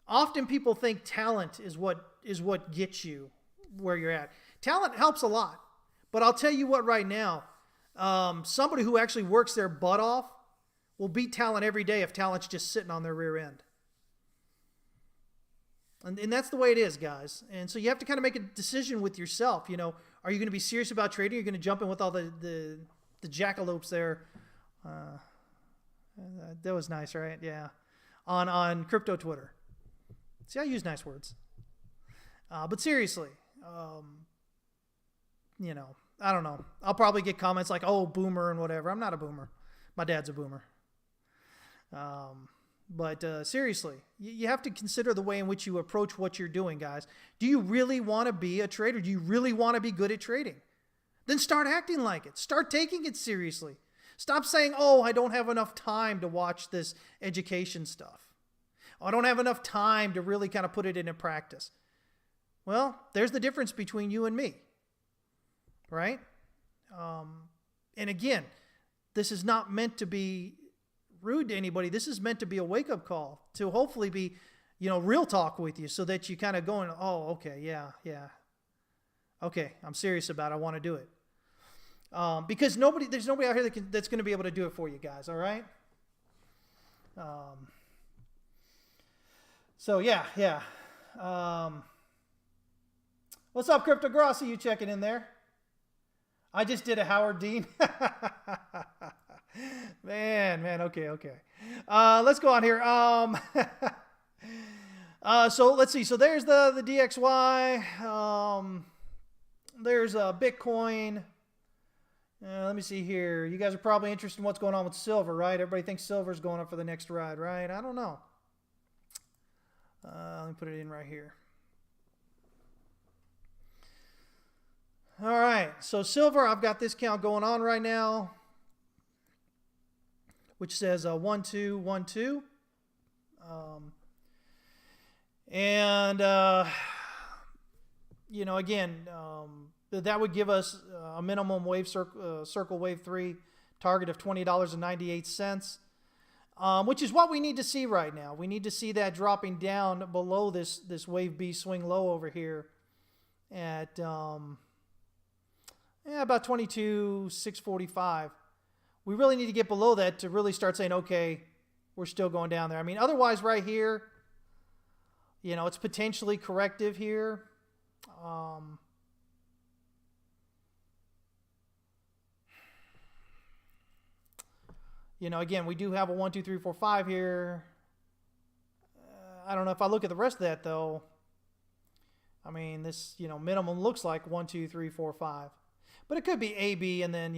Often people think talent is what gets you where you're at. Talent helps a lot, but I'll tell you what right now, somebody who actually works their butt off will beat talent every day if talent's just sitting on their rear end. And that's the way it is, guys. And so you have to kind of make a decision with yourself. Are you going to be serious about trading? You're going to jump in with all the jackalopes there. That was nice, right? Yeah. On crypto Twitter. See, I use nice words. But seriously, I don't know. I'll probably get comments like, oh, boomer and whatever. I'm not a boomer. My dad's a boomer. But seriously, you have to consider the way in which you approach what you're doing, guys. Do you really want to be a trader? Do you really want to be good at trading? Then start acting like it. Start taking it seriously. Stop saying, oh, I don't have enough time to watch this education stuff. Oh, I don't have enough time to really kind of put it into practice. Well, there's the difference between you and me, right? And again, this is not meant to be rude to anybody. This is meant to be a wake-up call to hopefully be, real talk with you so that you kind of going, oh, okay, yeah. Okay, I'm serious about it. I want to do it. Because there's nobody out here that's going to be able to do it for you guys, all right? So, yeah. What's up, Crypto Girl? I see you checking in there. I just did a Howard Dean. Man, okay. Let's go on here. So let's see. So there's the DXY. There's Bitcoin. Let me see here. You guys are probably interested in what's going on with silver, right? Everybody thinks silver's going up for the next ride, right? I don't know. Let me put it in right here. All right. So silver, I've got this count going on right now, which says 1212. Again, that would give us a minimum wave circle wave 3 target of $20.98, which is what we need to see right now. We need to see that dropping down below this wave B swing low over here at about 22,645. We really need to get below that to really start saying, okay, we're still going down there. I mean, otherwise right here, it's potentially corrective here. Again, we do have a 1, 2, 3, 4, 5 here. I don't know if I look at the rest of that though. I mean, this, minimum looks like 1, 2, 3, 4, 5, but it could be A, B, and then,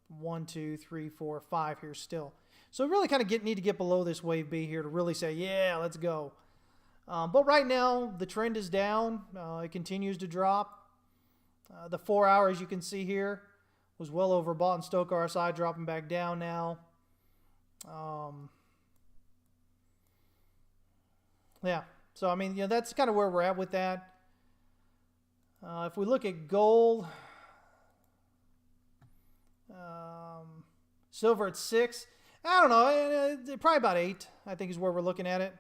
1, 2, 3, 4, 5 here still. So we really kind of need to get below this wave B here to really say, yeah, let's go. But right now, the trend is down. It continues to drop. The 4 hours you can see here was well overbought and Stochastic RSI dropping back down now. Yeah. So, I mean, that's kind of where we're at with that. If we look at gold, silver at 6. I don't know. Probably about 8, I think, is where we're looking at it.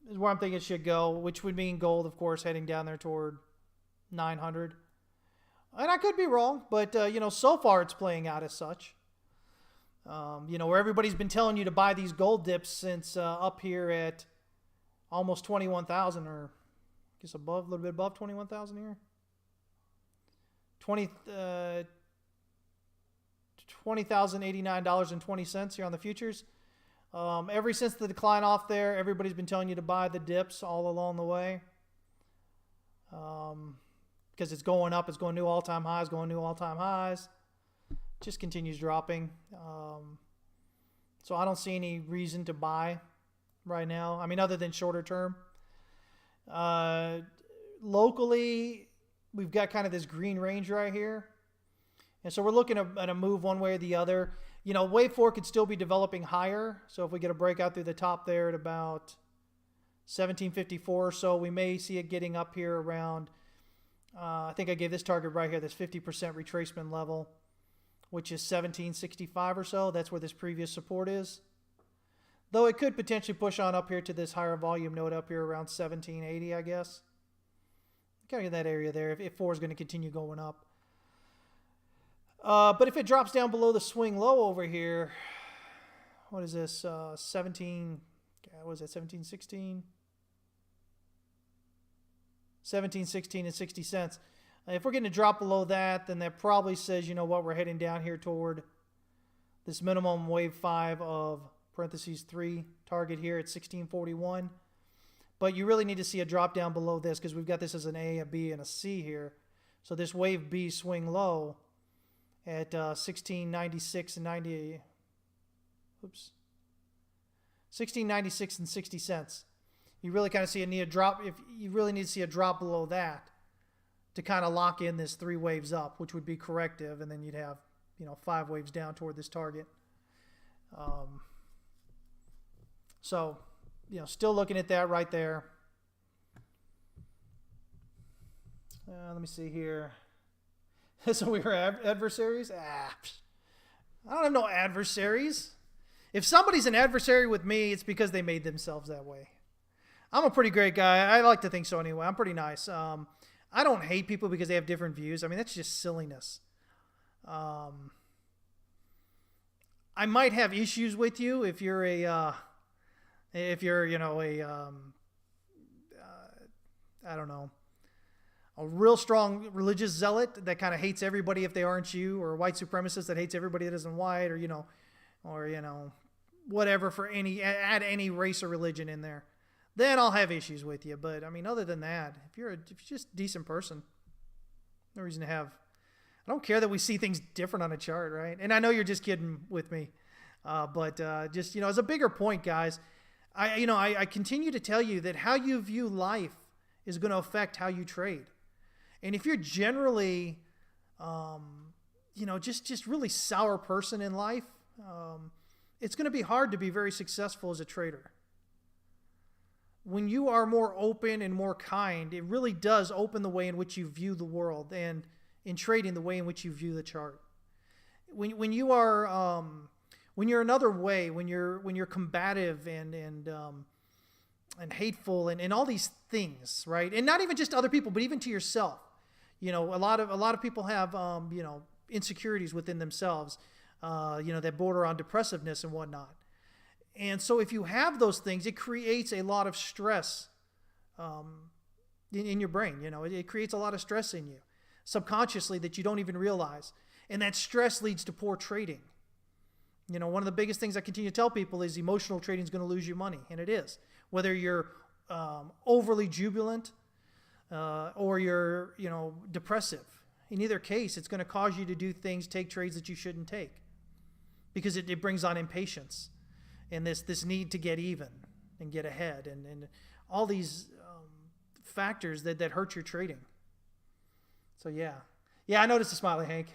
Is where I'm thinking it should go, which would mean gold, of course, heading down there toward 900. And I could be wrong, but, so far it's playing out as such. Where everybody's been telling you to buy these gold dips since up here at almost 21,000, or I guess a little bit above 21,000 here. $20,089.20 here on the futures. Ever since the decline off there, everybody's been telling you to buy the dips all along the way. Because it's going up, it's going new all-time highs, just continues dropping. So I don't see any reason to buy right now. I mean, other than shorter term. Locally, we've got kind of this green range right here. And so we're looking at a move one way or the other. Wave 4 could still be developing higher. So if we get a breakout through the top there at about 1754 or so, we may see it getting up here around, I think I gave this target right here, this 50% retracement level, which is 1765 or so. That's where this previous support is. Though it could potentially push on up here to this higher volume node up here around 1780, I guess. Kind of in that area there if 4 is going to continue going up. But if it drops down below the swing low over here, what is this? 17, what is that, 1716? 1716 and 60 cents. If we're getting a drop below that, then that probably says, we're heading down here toward this minimum wave 5 of parentheses 3 target here at 1641. But you really need to see a drop down below this because we've got this as an A, a B, and a C here. So this wave B swing low at 1696 and 90. 1696 and 60 cents. You really kind of need a drop. If you really need to see a drop below that to kind of lock in this 3 waves up, which would be corrective, and then you'd have 5 waves down toward this target. So, still looking at that right there. Let me see here. So we were adversaries? I don't have no adversaries. If somebody's an adversary with me, it's because they made themselves that way. I'm a pretty great guy. I like to think so anyway. I'm pretty nice. I don't hate people because they have different views. I mean, that's just silliness. I might have issues with you if you're I don't know, a real strong religious zealot that kind of hates everybody if they aren't you, or a white supremacist that hates everybody that isn't white, or whatever, for add any race or religion in there, then I'll have issues with you. But I mean, other than that, if you're just a decent person, no reason to have. I don't care that we see things different on a chart, right? And I know you're just kidding with me, but just as a bigger point, guys, I continue to tell you that how you view life is going to affect how you trade. And if you're generally, just really sour person in life, it's going to be hard to be very successful as a trader. When you are more open and more kind, it really does open the way in which you view the world, and in trading, the way in which you view the chart. When you are when you're another way, when you're combative and hateful and all these things, right? And not even just to other people, but even to yourself. A lot of people have insecurities within themselves, that border on depressiveness and whatnot. And so if you have those things, it creates a lot of stress in your brain. It creates a lot of stress in you subconsciously that you don't even realize. And that stress leads to poor trading. One of the biggest things I continue to tell people is emotional trading is going to lose you money. And it is. Whether you're overly jubilant or you're, depressive. In either case, it's going to cause you to do things, take trades that you shouldn't take. Because it brings on impatience. And this need to get even and get ahead, and all these factors that hurt your trading. So yeah, I noticed the smiley, Hank.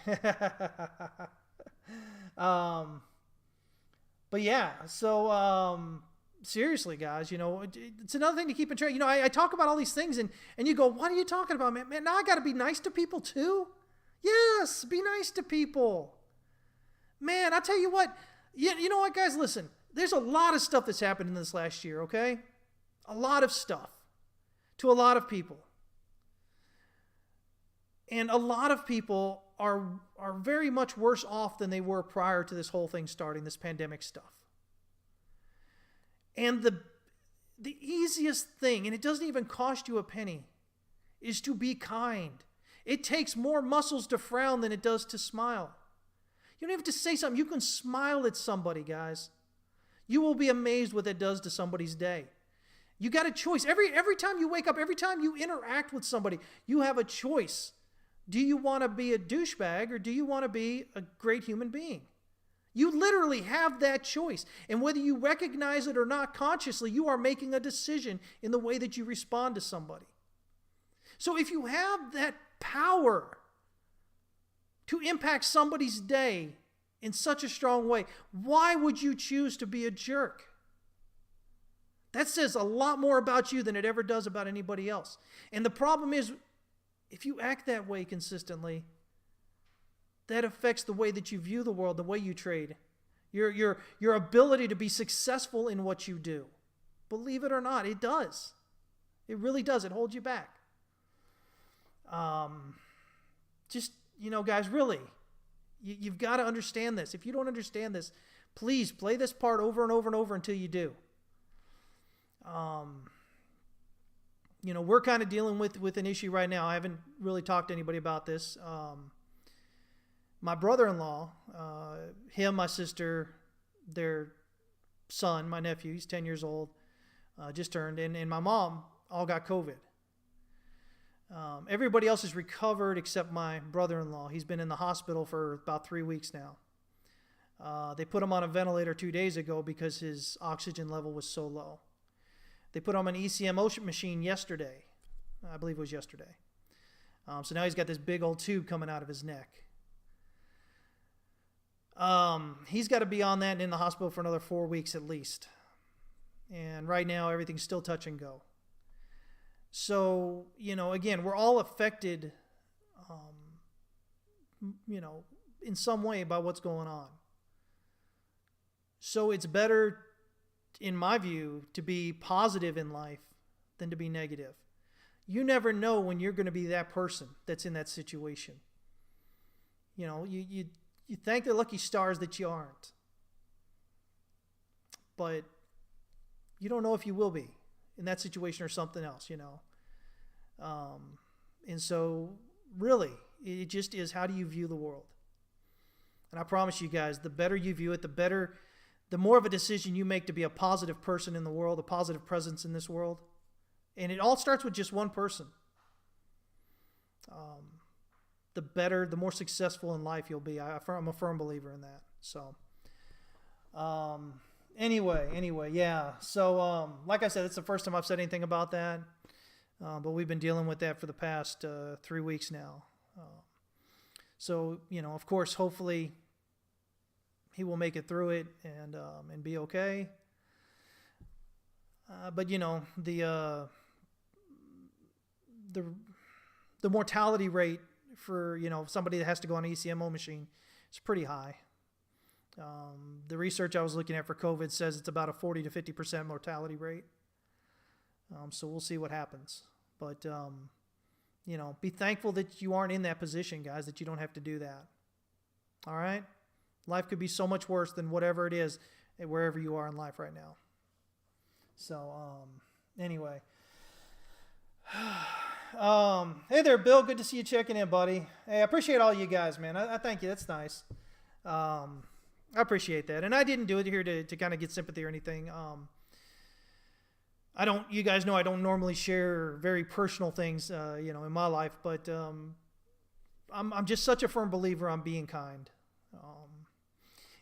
But yeah, so seriously, guys, it's another thing to keep in track. I talk about all these things, and you go, what are you talking about, man? Man, now I got to be nice to people too? Yes, be nice to people. Man, I tell you what, you know what, guys, listen, there's a lot of stuff that's happened in this last year, okay? A lot of stuff to a lot of people. And a lot of people are very much worse off than they were prior to this whole thing starting, this pandemic stuff. And the easiest thing, and it doesn't even cost you a penny, is to be kind. It takes more muscles to frown than it does to smile. You don't have to say something. You can smile at somebody, guys. You will be amazed what that does to somebody's day. You got a choice. Every time you wake up, every time you interact with somebody, you have a choice. Do you want to be a douchebag or do you want to be a great human being? You literally have that choice. And whether you recognize it or not consciously, you are making a decision in the way that you respond to somebody. So if you have that power to impact somebody's day in such a strong way, why would you choose to be a jerk? That says a lot more about you than it ever does about anybody else. And the problem is, if you act that way consistently, that affects the way that you view the world, the way you trade, your ability to be successful in what you do. Believe it or not, it does. It really does. It holds you back. Guys, really, you've got to understand this. If you don't understand this, please play this part over and over and over until you do. We're kind of dealing with an issue right now. I haven't really talked to anybody about this. My brother-in-law, him, my sister, their son, my nephew, he's 10 years old, just turned, and my mom all got COVID. Everybody else is recovered except my brother-in-law. He's been in the hospital for about 3 weeks now. They put him on a ventilator 2 days ago because his oxygen level was so low. They put him on an ECMO machine yesterday. I believe it was yesterday. So now he's got this big old tube coming out of his neck. He's got to be on that and in the hospital for another 4 weeks at least. And right now, everything's still touch and go. So, again, we're all affected, in some way by what's going on. So it's better, in my view, to be positive in life than to be negative. You never know when you're going to be that person that's in that situation. You thank the lucky stars that you aren't. But you don't know if you will be in that situation or something else, And so, really, it just is, how do you view the world? And I promise you guys, the better you view it, the more of a decision you make to be a positive person in the world, a positive presence in this world. And it all starts with just one person. The better, the more successful in life you'll be. I'm a firm believer in that. So, anyway, yeah. So, like I said, it's the first time I've said anything about that. But we've been dealing with that for the past 3 weeks now. So, of course, hopefully he will make it through it and be okay. But the mortality rate for somebody that has to go on an ECMO machine is pretty high. The research I was looking at for COVID says it's about a 40 to 50% mortality rate. So we'll see what happens. But be thankful that you aren't in that position, guys, that you don't have to do that. All right? Life could be so much worse than whatever it is, wherever you are in life right now. So, anyway. Hey there, Bill. Good to see you checking in, buddy. Hey, I appreciate all you guys, man. I thank you. That's nice. I appreciate that. And I didn't do it here to kind of get sympathy or anything. You guys know I don't normally share very personal things, in my life, but I'm just such a firm believer on being kind.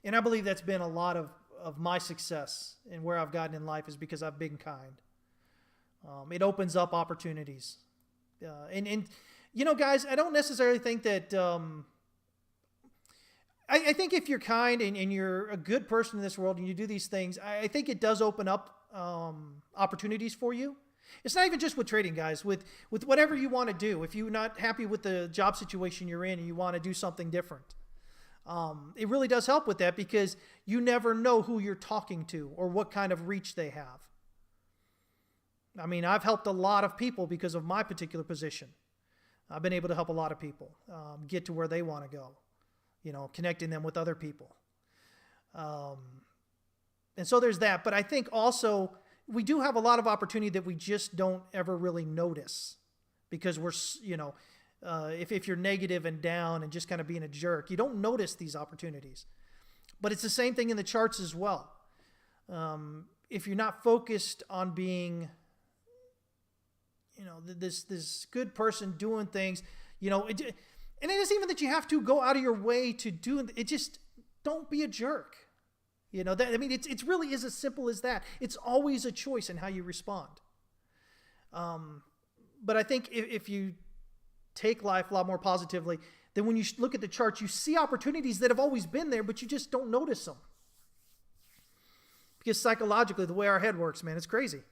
And I believe that's been a lot of my success and where I've gotten in life is because I've been kind. It opens up opportunities. And guys, I don't necessarily think that, I think if you're kind and you're a good person in this world and you do these things, I think it does open up opportunities for you. It's not even just with trading, guys. With whatever you want to do. If you're not happy with the job situation you're in and you want to do something different, it really does help with that, because you never know who you're talking to or what kind of reach they have. I mean, I've helped a lot of people because of my particular position. I've been able to help a lot of people get to where they want to go, connecting them with other people. And so there's that. But I think also we do have a lot of opportunity that we just don't ever really notice, because we're, if you're negative and down and just kind of being a jerk, you don't notice these opportunities. But it's the same thing in the charts as well. If you're not focused on being, this good person doing things, and it isn't even that you have to go out of your way to do it. Just don't be a jerk. It really is as simple as that. It's always a choice in how you respond. But I think if you take life a lot more positively, then when you look at the charts, you see opportunities that have always been there, but you just don't notice them. Because psychologically, the way our head works, man, it's crazy.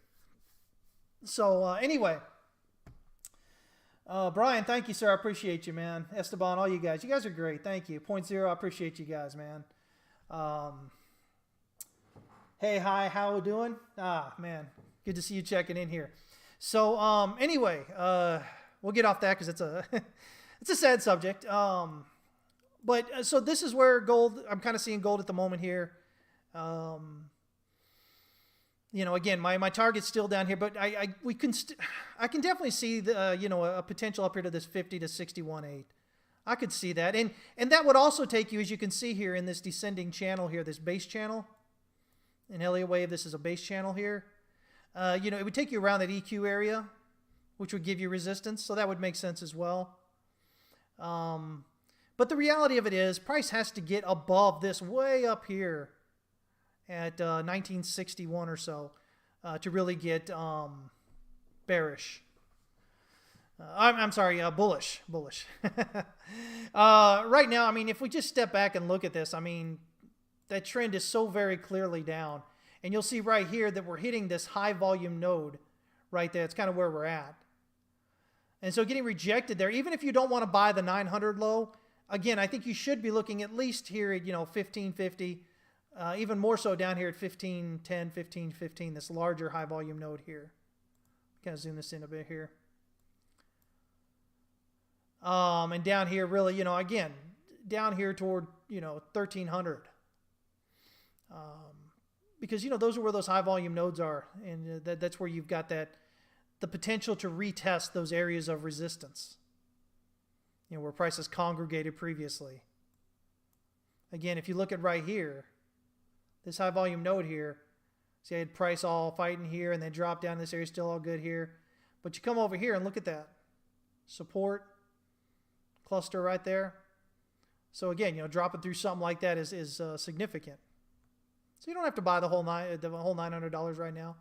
So anyway, Brian, thank you, sir. I appreciate you, man. Esteban, all you guys are great. Thank you. Point Zero, I appreciate you guys, man. Hey, hi, how we doing? Man, good to see you checking in here. So anyway, we'll get off that because it's a it's a sad subject. But so this is where gold. I'm kind of seeing gold at the moment here. Again, my target's still down here, but I can definitely see the a potential up here to this 50 to 61.8. I could see that, and that would also take you, as you can see here, in this descending channel here, this base channel. In Elliott Wave, this is a base channel here. It would take you around that EQ area, which would give you resistance, so that would make sense as well. But the reality of it is, price has to get above this way up here at 1961 or so to really get bearish. I'm sorry, bullish. Right now, if we just step back and look at this, that trend is so very clearly down. And you'll see right here that we're hitting this high volume node right there. It's kind of where we're at. And so getting rejected there, even if you don't want to buy the 900 low, again, I think you should be looking at least here at 1550, even more so down here at 1510, 1515, this larger high volume node here. Kind of zoom this in a bit here. And down here, really, again, down here toward, 1300. Because, those are where those high volume nodes are. And that's where you've got the potential to retest those areas of resistance, where prices congregated previously. Again, if you look at right here, this high volume node here, see I had price all fighting here and then drop down this area, still all good here. But you come over here and look at that. Support cluster right there. So again, dropping through something like that is significant. So you don't have to buy the whole $900 right now.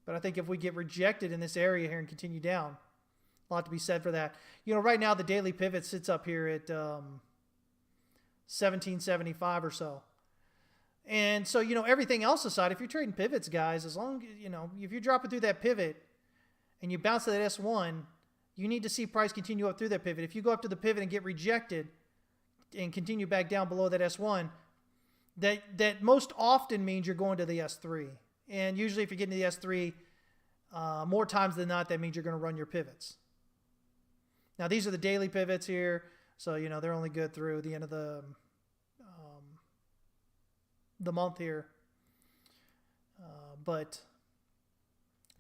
But I think if we get rejected in this area here and continue down, a lot to be said for that. Right now the daily pivot sits up here at 1775 or so. And so, everything else aside, if you're trading pivots, guys, as long as, if you're dropping through that pivot and you bounce to that S1, you need to see price continue up through that pivot. If you go up to the pivot and get rejected and continue back down below that S1, that most often means you're going to the S3. And usually if you're getting to the S3, more times than not, that means you're going to run your pivots. Now, these are the daily pivots here. So, they're only good through the end of the month here. But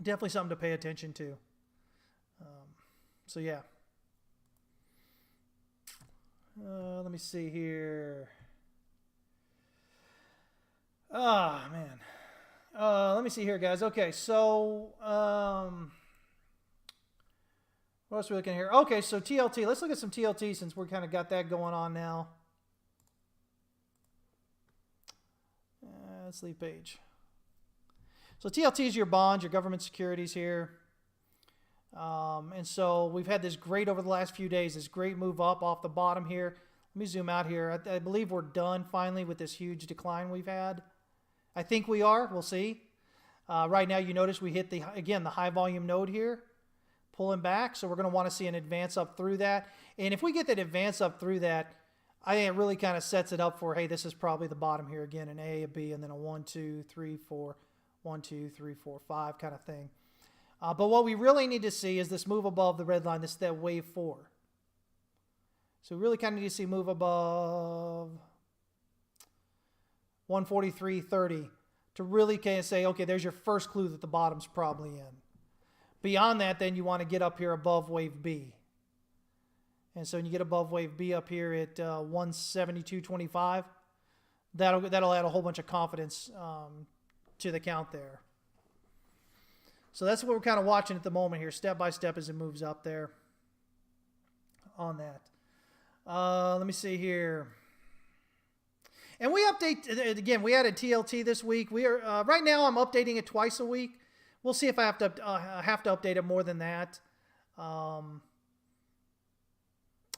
definitely something to pay attention to. So, yeah. Let me see here. Man. Let me see here, guys. Okay, so what else are we looking at here? Okay, so TLT. Let's look at some TLT since we're kind of got that going on now. Let's leave page. So TLT is your bonds, your government securities here. And so we've had this great over the last few days, this great move up off the bottom here. Let me zoom out here. I believe we're done finally with this huge decline we've had. I think we are. We'll see. Right now, you notice we hit the high volume node here, pulling back. So we're going to want to see an advance up through that. And if we get that advance up through that, I think it really kind of sets it up for, hey, this is probably the bottom here again, an A, a B, and then a 1, 2, 3, 4, 1, 2, 3, 4, 5 kind of thing. But what we really need to see is this move above the red line, this that wave 4. So we really kind of need to see move above 143.30 to really kind of say, okay, there's your first clue that the bottom's probably in. Beyond that, then you want to get up here above wave B. And so when you get above wave B up here at 172.25, that'll add a whole bunch of confidence to the count there. So that's what we're kind of watching at the moment here, step by step as it moves up there on that. Let me see here. And we update, again, we added TLT this week. We are right now I'm updating it twice a week. We'll see if I have to update it more than that. I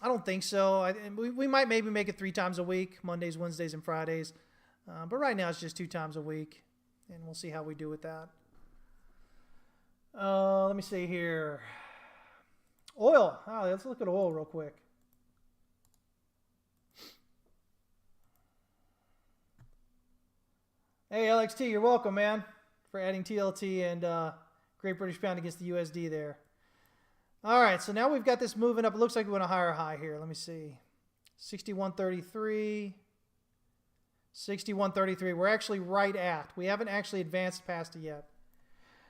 don't think so. We might maybe make it 3 times a week, Mondays, Wednesdays, and Fridays. But right now it's just 2 times a week. And we'll see how we do with that. Let me see here. Oil. Let's look at oil real quick. Hey, LXT, you're welcome, man, for adding TLT and Great British Pound against the USD there. All right, so now we've got this moving up. It looks like we want a higher high here. Let me see. 61.33. 61.33. We're actually right at. We haven't actually advanced past it yet.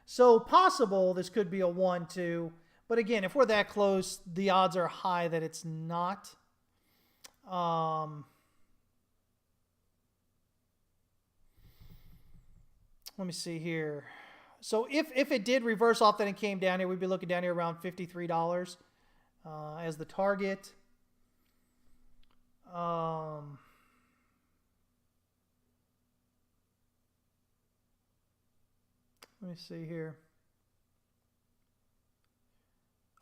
So possible this could be a 1, 2. But again, if we're that close, the odds are high that it's not. Let me see here. So if it did reverse off that and came down here, we'd be looking down here around $53 as the target. Let me see here.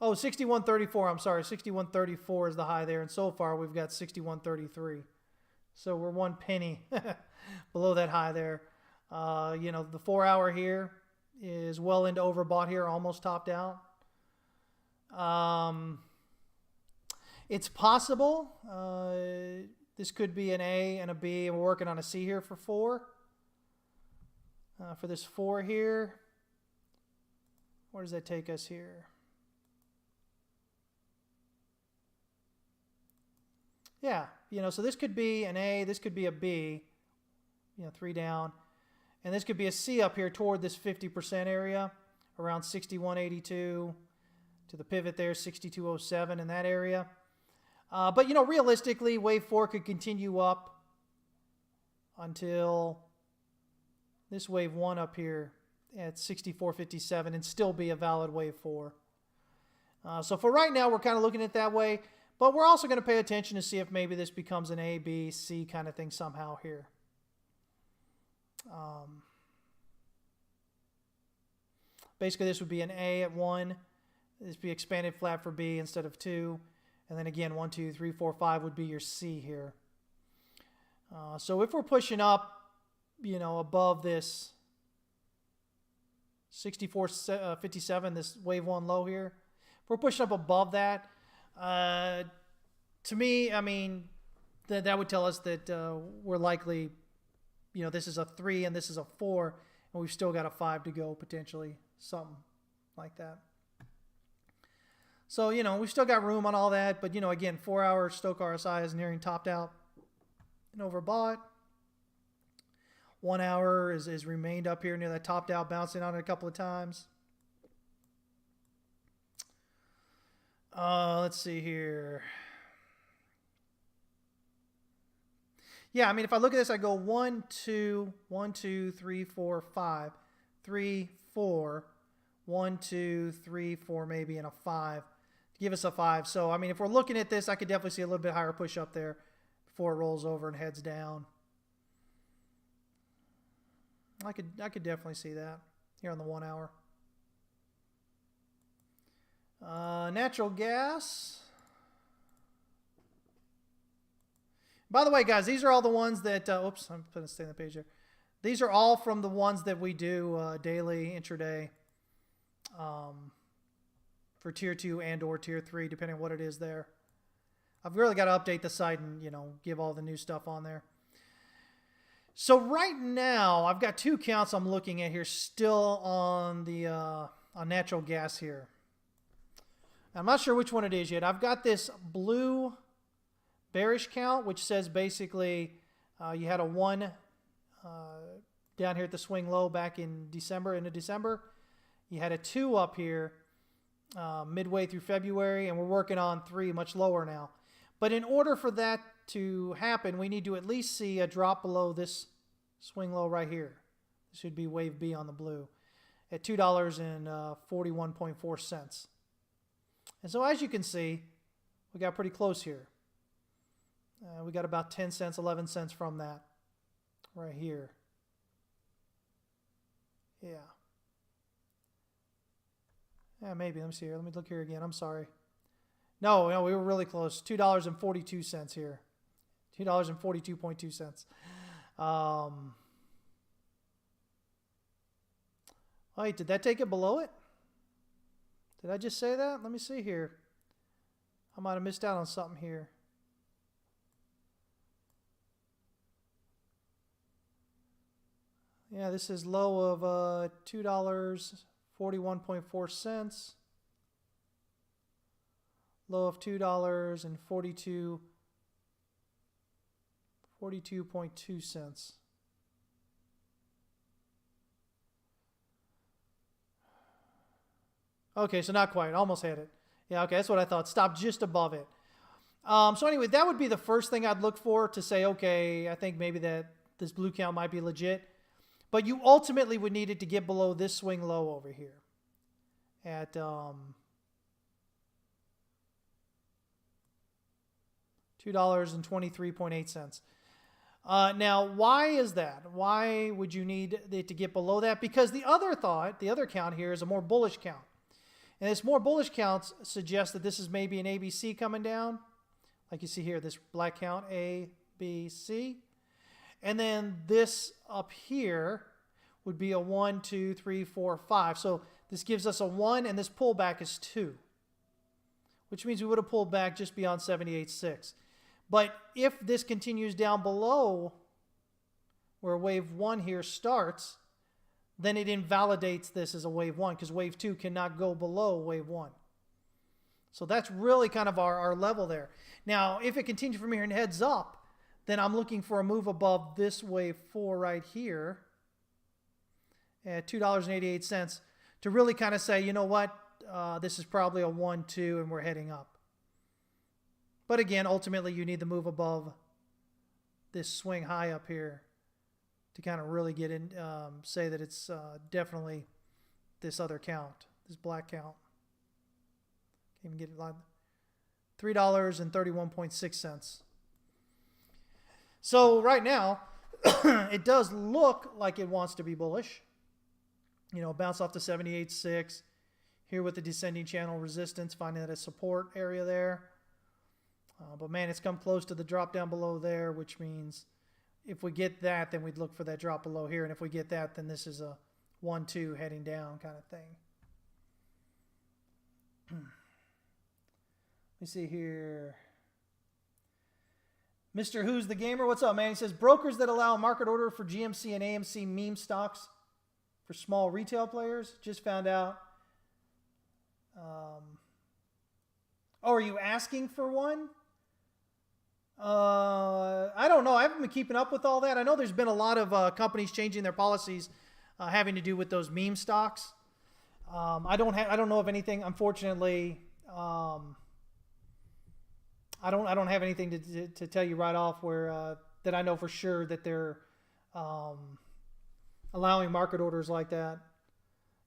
Oh, 61.34. I'm sorry. 61.34 is the high there. And so far, we've got 61.33. So we're 1 penny below that high there. The 4 hour here is well into overbought here, almost topped out. It's possible. This could be an A and a B, and we're working on a C here for 4. For this 4 here, where does that take us here? Yeah, so this could be an A, this could be a B, 3 down. And this could be a C up here toward this 50% area, around 61.82 to the pivot there, 62.07 in that area. But, realistically, wave 4 could continue up until this wave 1 up here at 64.57 and still be a valid wave 4. So for right now, we're kind of looking at it that way. But we're also going to pay attention to see if maybe this becomes an A, B, C kind of thing somehow here. Basically, this would be an A at 1. This would be expanded flat for B instead of 2. And then again, 1, 2, 3, 4, 5 would be your C here. So if we're pushing up, above this 64.57, this wave 1 low here, if we're pushing up above that, to me, that would tell us that we're likely, this is a 3 and this is a 4, and we've still got a 5 to go potentially, something like that. So, we've still got room on all that, but, again, 4-hour Stochh RSI is nearing topped out and overbought. 1 hour is remained up here near that topped out, bouncing on it a couple of times. Let's see here. Yeah, if I look at this, I go 1, 2, 1, 2, 3, 4, 5, 3, 4, 1, 2, 3, 4, maybe, and a 5 to give us a 5. So, if we're looking at this, I could definitely see a little bit higher push up there before it rolls over and heads down. I could definitely see that here on the 1 hour. Natural gas. By the way, guys, these are all the ones that, oops, I'm going to stay on the page here. These are all from the ones that we do daily, intraday, for tier 2 and or tier 3, depending on what it is there. I've really got to update the site and, give all the new stuff on there. So right now, I've got 2 counts I'm looking at here still on the on natural gas here. I'm not sure which one it is yet. I've got this blue bearish count, which says basically you had a 1 down here at the swing low back in December, into December. You had a 2 up here midway through February, and we're working on 3 much lower now. But in order for that to happen, we need to at least see a drop below this swing low right here. This should be wave B on the blue at $2.41.4. And so as you can see, we got pretty close here. We got about 10 cents, 11 cents from that right here. Yeah. Yeah, maybe. Let me see here. Let me look here again. I'm sorry. No, we were really close. $2.42 here. $2.42.2. Wait, did that take it below it? Did I just say that? Let me see here. I might have missed out on something here. Yeah, this is low of $2.41.4. Low of $2.42.2. Okay, so not quite. Almost had it. Yeah, okay, that's what I thought. Stopped just above it. So anyway, that would be the first thing I'd look for to say, okay, I think maybe that this blue count might be legit. But you ultimately would need it to get below this swing low over here at $2.23.8. Now, why is that? Why would you need it to get below that? Because the other count here is a more bullish count. And this more bullish count suggests that this is maybe an ABC coming down. Like you see here, this black count, A, B, C. And then this up here would be a 1, 2, 3, 4, 5. So this gives us a 1, and this pullback is 2, which means we would have pulled back just beyond 78.6. But if this continues down below where wave 1 here starts, then it invalidates this as a wave 1 because wave 2 cannot go below wave 1. So that's really kind of our level there. Now, if it continues from here and heads up, then I'm looking for a move above this wave 4 right here at $2.88 to really kind of say, you know what, this is probably a 1, 2, and we're heading up. But again, ultimately, you need to move above this swing high up here to kind of really get in, say that it's definitely this other count, this black count. Can't even get it live. $3.31.6. So right now, it does look like it wants to be bullish. Bounce off to 78.6 here with the descending channel resistance, finding that a support area there. But man, it's come close to the drop down below there, which means if we get that, then we'd look for that drop below here. And if we get that, then this is a 1, 2 heading down kind of thing. Let me see here. Mr. Who's the Gamer, what's up, man? He says, brokers that allow a market order for GMC and AMC meme stocks for small retail players. Just found out. Oh, are you asking for one? I don't know. I haven't been keeping up with all that. I know there's been a lot of companies changing their policies having to do with those meme stocks. I don't know of anything. Unfortunately, I don't have anything to tell you right off where that I know for sure that they're allowing market orders like that.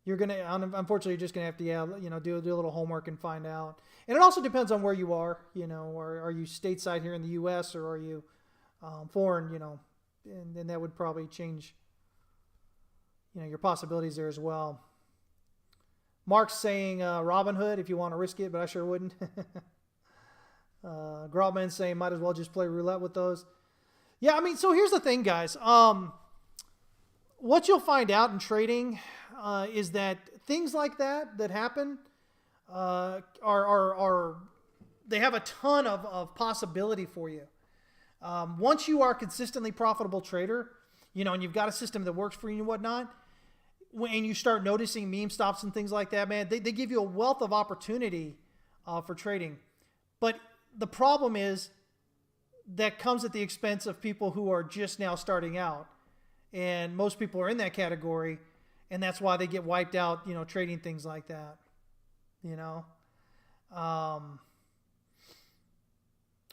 Unfortunately, you're just gonna have to do a little homework and find out. And it also depends on where you are. Are you stateside here in the U.S. or are you foreign? And then that would probably change your possibilities there as well. Mark's saying Robinhood if you want to risk it, but I sure wouldn't. Grobman's saying might as well just play roulette with those. Yeah, I mean, so here's the thing, guys. What you'll find out in trading is that things like that happen are they have a ton of possibility for you. Once you are a consistently profitable trader, and you've got a system that works for you and whatnot, when you start noticing meme stops and things like that, man, they give you a wealth of opportunity for trading. But the problem is that comes at the expense of people who are just now starting out. And most people are in that category, and that's why they get wiped out, trading things like that,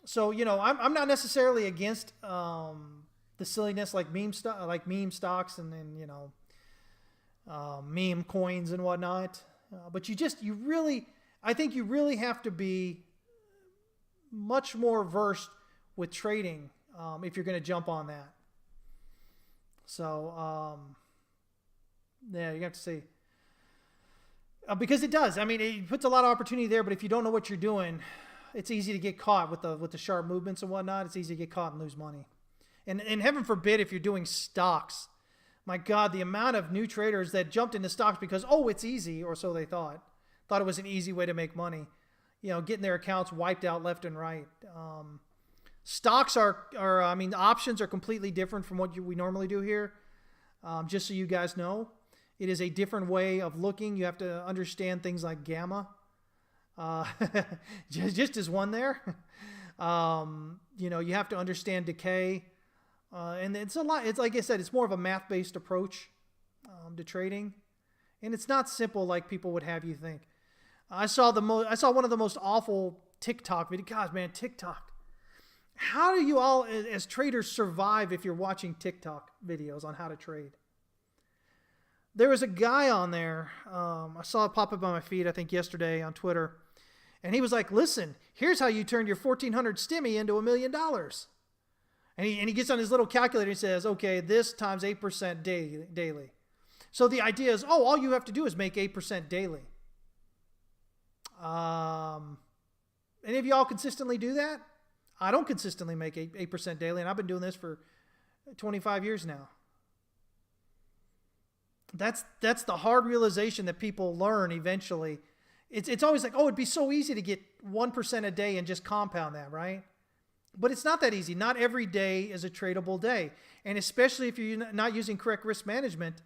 So, I'm not necessarily against the silliness like meme stocks and then, meme coins and whatnot. But I think you really have to be much more versed with trading if you're going to jump on that. So, yeah, you have to see. Because it does. I mean, it puts a lot of opportunity there, but if you don't know what you're doing, it's easy to get caught with the sharp movements and whatnot. It's easy to get caught and lose money. And heaven forbid if you're doing stocks. My God, the amount of new traders that jumped into stocks because, it's easy, or so they thought it was an easy way to make money. Getting their accounts wiped out left and right. Stocks options are completely different from what we normally do here. Just so you guys know, it is a different way of looking. You have to understand things like gamma. Just as one there. You have to understand decay. And it's a lot. It's like I said, it's more of a math-based approach to trading. And it's not simple like people would have you think. I saw one of the most awful TikTok videos. God, man, TikTok. How do you all, as traders, survive if you're watching TikTok videos on how to trade? There was a guy on there, I saw it pop up on my feed, I think yesterday on Twitter, and he was like, listen, here's how you turn your 1,400 stimmy into $1 million. And he gets on his little calculator and says, okay, this times 8% daily. So the idea is, all you have to do is make 8% daily. Any of y'all consistently do that? I don't consistently make 8% daily, and I've been doing this for 25 years now. That's the hard realization that people learn eventually. It's always like, it'd be so easy to get 1% a day and just compound that, right? But it's not that easy. Not every day is a tradable day. And especially if you're not using correct risk management,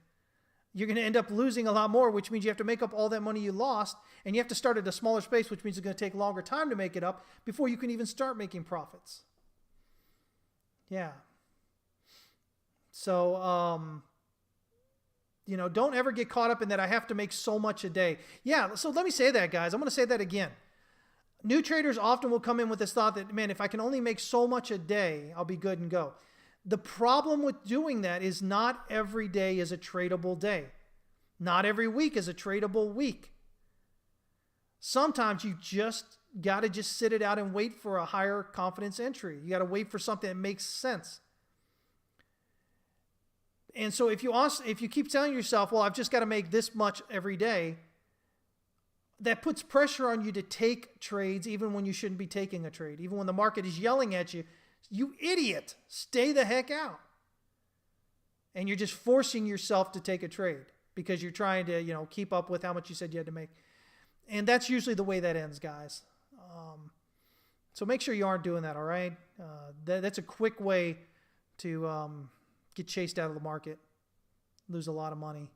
you're going to end up losing a lot more, which means you have to make up all that money you lost, and you have to start at a smaller space, which means it's going to take longer time to make it up before you can even start making profits. Yeah. So, don't ever get caught up in that I have to make so much a day. Yeah, so let me say that, guys. I'm going to say that again. New traders often will come in with this thought that, man, if I can only make so much a day, I'll be good and go. The problem with doing that is not every day is a tradable day. Not every week is a tradable week. Sometimes you just got to just sit it out and wait for a higher confidence entry. You got to wait for something that makes sense. And so if you keep telling yourself, well, I've just got to make this much every day, that puts pressure on you to take trades even when you shouldn't be taking a trade. Even when the market is yelling at you, you idiot, stay the heck out. And you're just forcing yourself to take a trade because you're trying to, keep up with how much you said you had to make. And that's usually the way that ends, guys. So make sure you aren't doing that, all right? That's a quick way to get chased out of the market, lose a lot of money.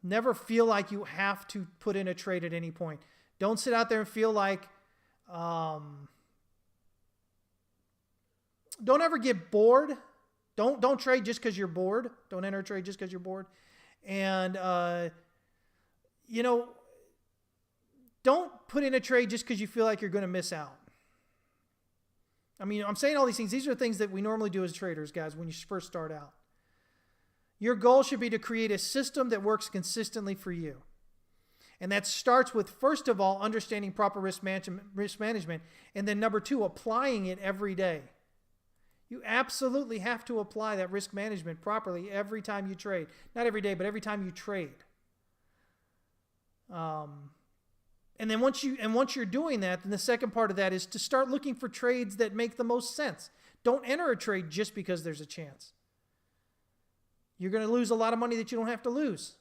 Never feel like you have to put in a trade at any point. Don't sit out there and feel like, don't ever get bored. Don't trade just because you're bored. Don't enter a trade just because you're bored. And, don't put in a trade just because you feel like you're going to miss out. I mean, I'm saying all these things. These are things that we normally do as traders, guys, when you first start out. Your goal should be to create a system that works consistently for you. And that starts with, first of all, understanding proper risk management. And then number two, applying it every day. You absolutely have to apply that risk management properly every time you trade. Not every day, but every time you trade. And then once you're doing that, then the second part of that is to start looking for trades that make the most sense. Don't enter a trade just because there's a chance. You're going to lose a lot of money that you don't have to lose.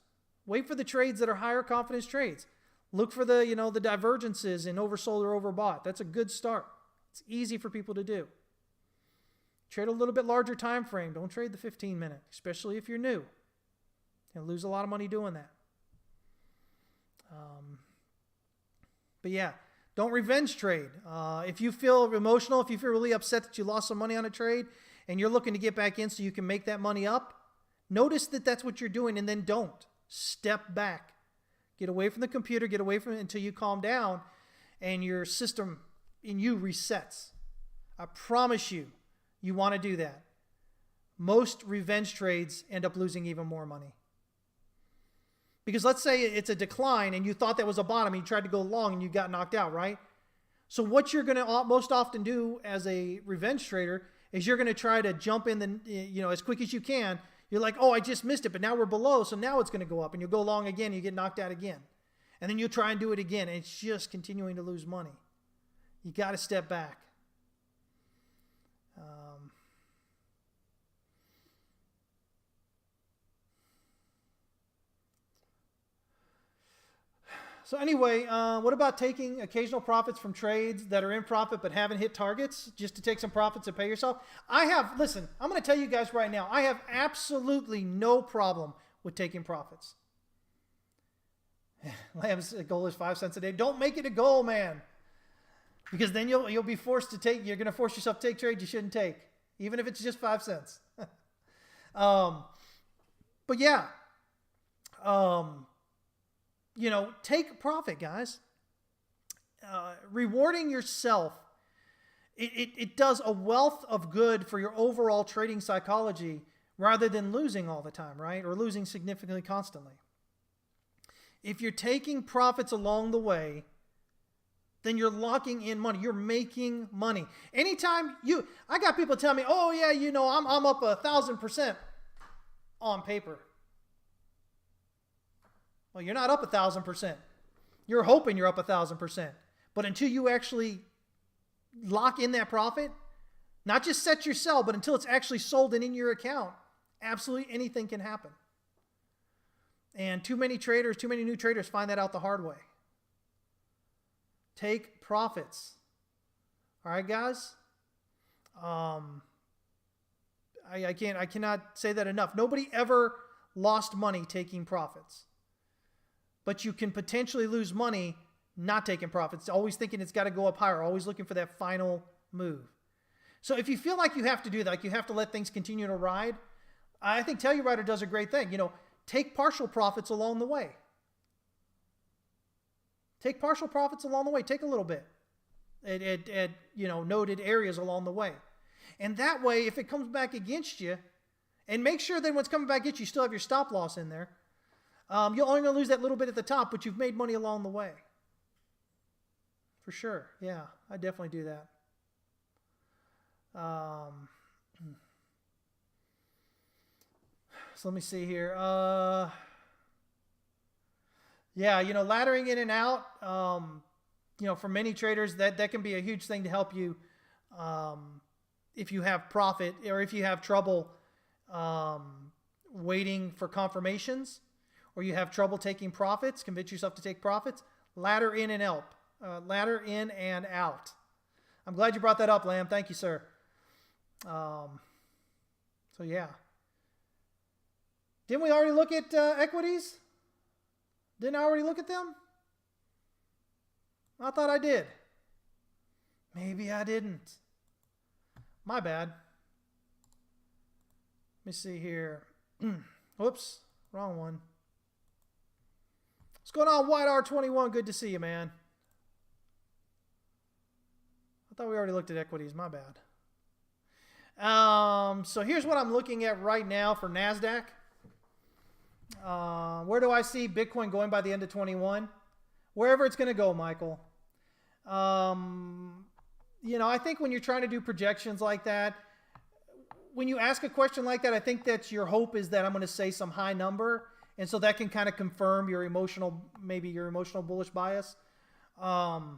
Wait for the trades that are higher confidence trades. Look for the, the divergences in oversold or overbought. That's a good start. It's easy for people to do. Trade a little bit larger time frame. Don't trade the 15-minute, especially if you're new. You'll lose a lot of money doing that. But yeah, don't revenge trade. If you feel emotional, if you feel really upset that you lost some money on a trade and you're looking to get back in so you can make that money up, notice that that's what you're doing, and then don't. Step back. Get away from the computer, get away from it until you calm down and your system in you resets. I promise you, you want to do that. Most revenge trades end up losing even more money. Because let's say it's a decline and you thought that was a bottom and you tried to go long and you got knocked out, right? So what you're going to most often do as a revenge trader is you're going to try to jump in as quick as you can. You're like, oh, I just missed it, but now we're below, so now it's going to go up. And you'll go long again, and you get knocked out again. And then you'll try and do it again, and it's just continuing to lose money. You got to step back. So anyway, what about taking occasional profits from trades that are in profit but haven't hit targets just to take some profits and pay yourself? Listen, I'm going to tell you guys right now, I have absolutely no problem with taking profits. Lamb's goal is 5 cents a day. Don't make it a goal, man. Because then you'll be forced to take, you're going to force yourself to take trades you shouldn't take, even if it's just 5 cents. But yeah. Take profit, guys. Rewarding yourself, it does a wealth of good for your overall trading psychology rather than losing all the time, right? Or losing significantly constantly. If you're taking profits along the way, then you're locking in money. You're making money. Anytime I got people tell me, oh yeah, I'm up 1,000% on paper. Well, you're not up 1,000%. You're hoping you're up 1,000%. But until you actually lock in that profit, not just set your sell, but until it's actually sold and in your account, absolutely anything can happen. And too many new traders find that out the hard way. Take profits. All right, guys? I cannot say that enough. Nobody ever lost money taking profits. But you can potentially lose money not taking profits, always thinking it's got to go up higher, always looking for that final move. So if you feel like you have to do that, like you have to let things continue to ride, I think Telluride does a great thing. Take partial profits along the way. Take partial profits along the way. Take a little bit at noted areas along the way. And that way, if it comes back against you, and make sure that when it's coming back against you, you still have your stop loss in there. You're only going to lose that little bit at the top, but you've made money along the way. For sure. Yeah, I definitely do that. So let me see here. Laddering in and out, for many traders, that can be a huge thing to help you if you have profit or if you have trouble waiting for confirmations, or you have trouble taking profits, convince yourself to take profits, ladder in and out. Ladder in and out. I'm glad you brought that up, Lamb. Thank you, sir. So yeah. Didn't we already look at equities? Didn't I already look at them? I thought I did. Maybe I didn't. My bad. Let me see here. Whoops, wrong one. What's going on, White R21? Good to see you, man. I thought we already looked at equities. My bad. So here's what I'm looking at right now for NASDAQ. Where do I see Bitcoin going by the end of 21? Wherever it's going to go, Michael. I think when you're trying to do projections like that, when you ask a question like that, I think that your hope is that I'm going to say some high number. And so that can kind of confirm your emotional bullish bias. But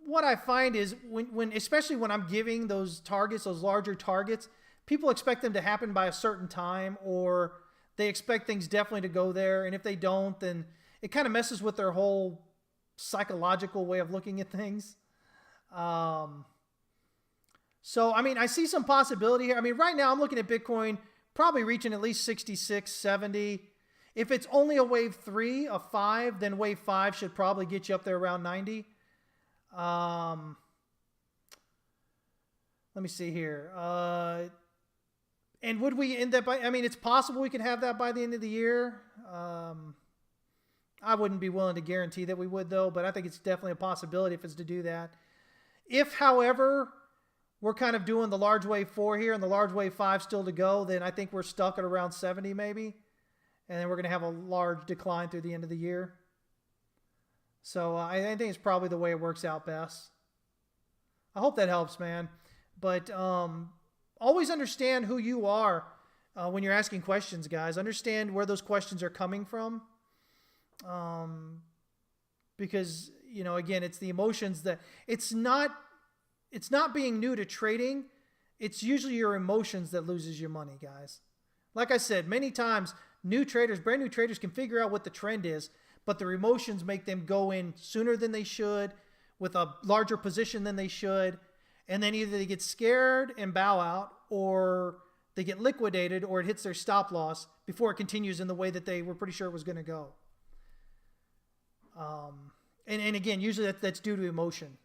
what I find is when especially when I'm giving those targets, those larger targets, people expect them to happen by a certain time, or they expect things definitely to go there. And if they don't, then it kind of messes with their whole psychological way of looking at things. So, I mean, I see some possibility here. I mean, right now I'm looking at Bitcoin probably reaching at least 66, 70. If it's only a wave 3, a 5, then wave 5 should probably get you up there around 90. Let me see here. And would we end up, I mean, it's possible we could have that by the end of the year. I wouldn't be willing to guarantee that we would, though, but I think it's definitely a possibility if it's to do that. If, however, we're kind of doing the large wave 4 here and the large wave 5 still to go, then I think we're stuck at around 70 maybe. And then we're going to have a large decline through the end of the year. So I think it's probably the way it works out best. I hope that helps, man. But always understand who you are when you're asking questions, guys. Understand where those questions are coming from. Because, you know, again, it's the emotions that it's not being new to trading. It's usually your emotions that loses your money, guys. Like I said, many times brand new traders can figure out what the trend is, but their emotions make them go in sooner than they should, with a larger position than they should. And then either they get scared and bow out, or they get liquidated, or it hits their stop loss before it continues in the way that they were pretty sure it was going to go. And again, usually that's due to emotion.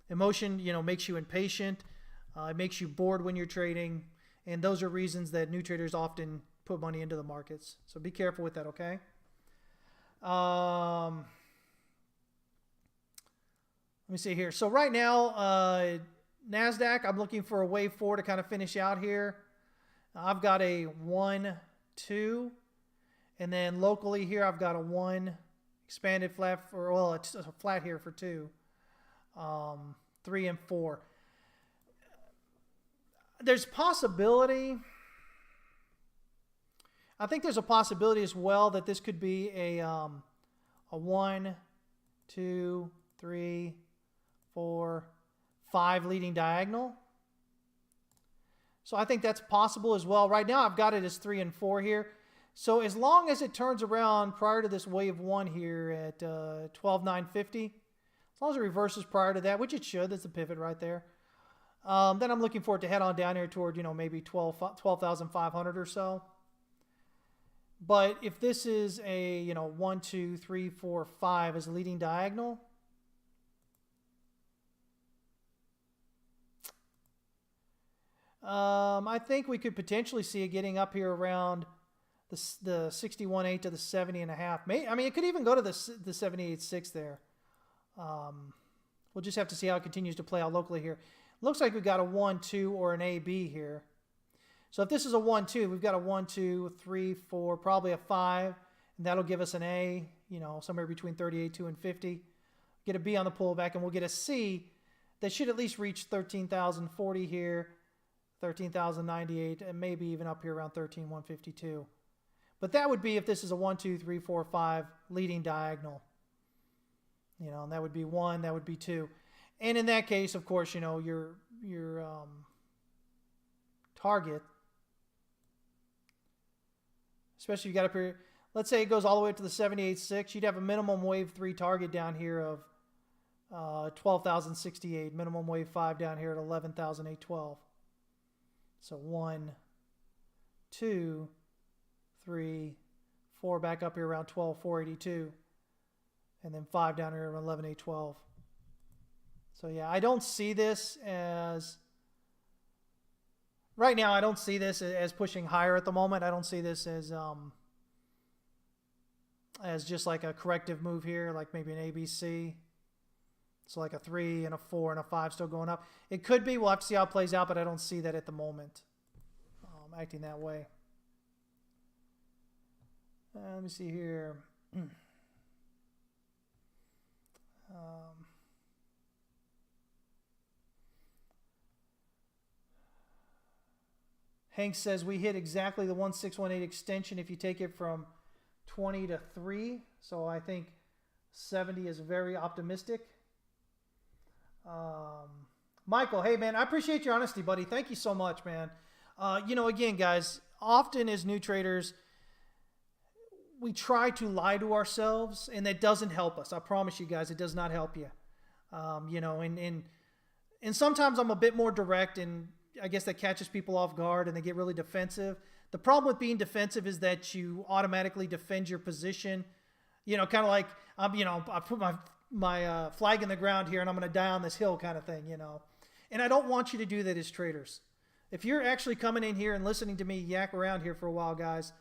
Emotion, you know, makes you impatient. It makes you bored when you're trading. And those are reasons that new traders often put money into the markets. So be careful with that, okay? Let me see here. So right now, NASDAQ, I'm looking for a wave 4 to kind of finish out here. I've got a 1, 2. And then locally here, I've got a 1 expanded flat, it's a flat here for 2. 3 and 4. There's possibility. I think there's a possibility as well that this could be a 1, 2, 3, 4, 5 leading diagonal. So I think that's possible as well. Right now I've got it as 3 and 4 here. So as long as it turns around prior to this wave 1 here at 12,950, as long as it reverses prior to that, which it should, that's the pivot right there. Then I'm looking for it to head on down here toward, you know, maybe 12,500 or so. But if this is a, you know, 1, 2, 3, 4, 5 as a leading diagonal, I think we could potentially see it getting up here around the 61.8 to the 70.5. I mean, it could even go to the 78.6 there. We'll just have to see how it continues to play out locally here. Looks like we've got a 1, 2 or an AB here. So if this is a 1, 2, we've got a 1, 2, 3, 4, probably a 5, and that'll give us an A, you know, somewhere between 38.2 and 50. Get a B on the pullback, and we'll get a C that should at least reach 13,040 here, 13,098, and maybe even up here around 13,152. But that would be if this is a 1, 2, 3, 4, 5 leading diagonal. You know, and that would be 1, that would be 2. And in that case, of course, you know, your target, especially if you got up here, let's say it goes all the way up to the 78.6, you'd have a minimum wave 3 target down here of 12,068, minimum wave 5 down here at 11,812. So 1, 2, 3, 4 back up here around 12,482. And then 5 down here around 11,812. So yeah, I don't see this as, right now I don't see this as pushing higher at the moment. I don't see this as just like a corrective move here, like maybe an ABC. So like a 3 and a 4 and a 5 still going up. It could be, we'll have to see how it plays out, but I don't see that at the moment acting that way. Let me see here. Hank says we hit exactly the 1618 extension if you take it from 20 to 3. So I think 70 is very optimistic. Michael, hey man, I appreciate your honesty, buddy. Thank you so much, man. Again, guys, often as new traders, we try to lie to ourselves, and that doesn't help us. I promise you guys, it does not help you. And sometimes I'm a bit more direct, and I guess that catches people off guard, and they get really defensive. The problem with being defensive is that you automatically defend your position. Kind of like I put my flag in the ground here, and I'm going to die on this hill, kind of thing. And I don't want you to do that as traders. If you're actually coming in here and listening to me yak around here for a while, guys,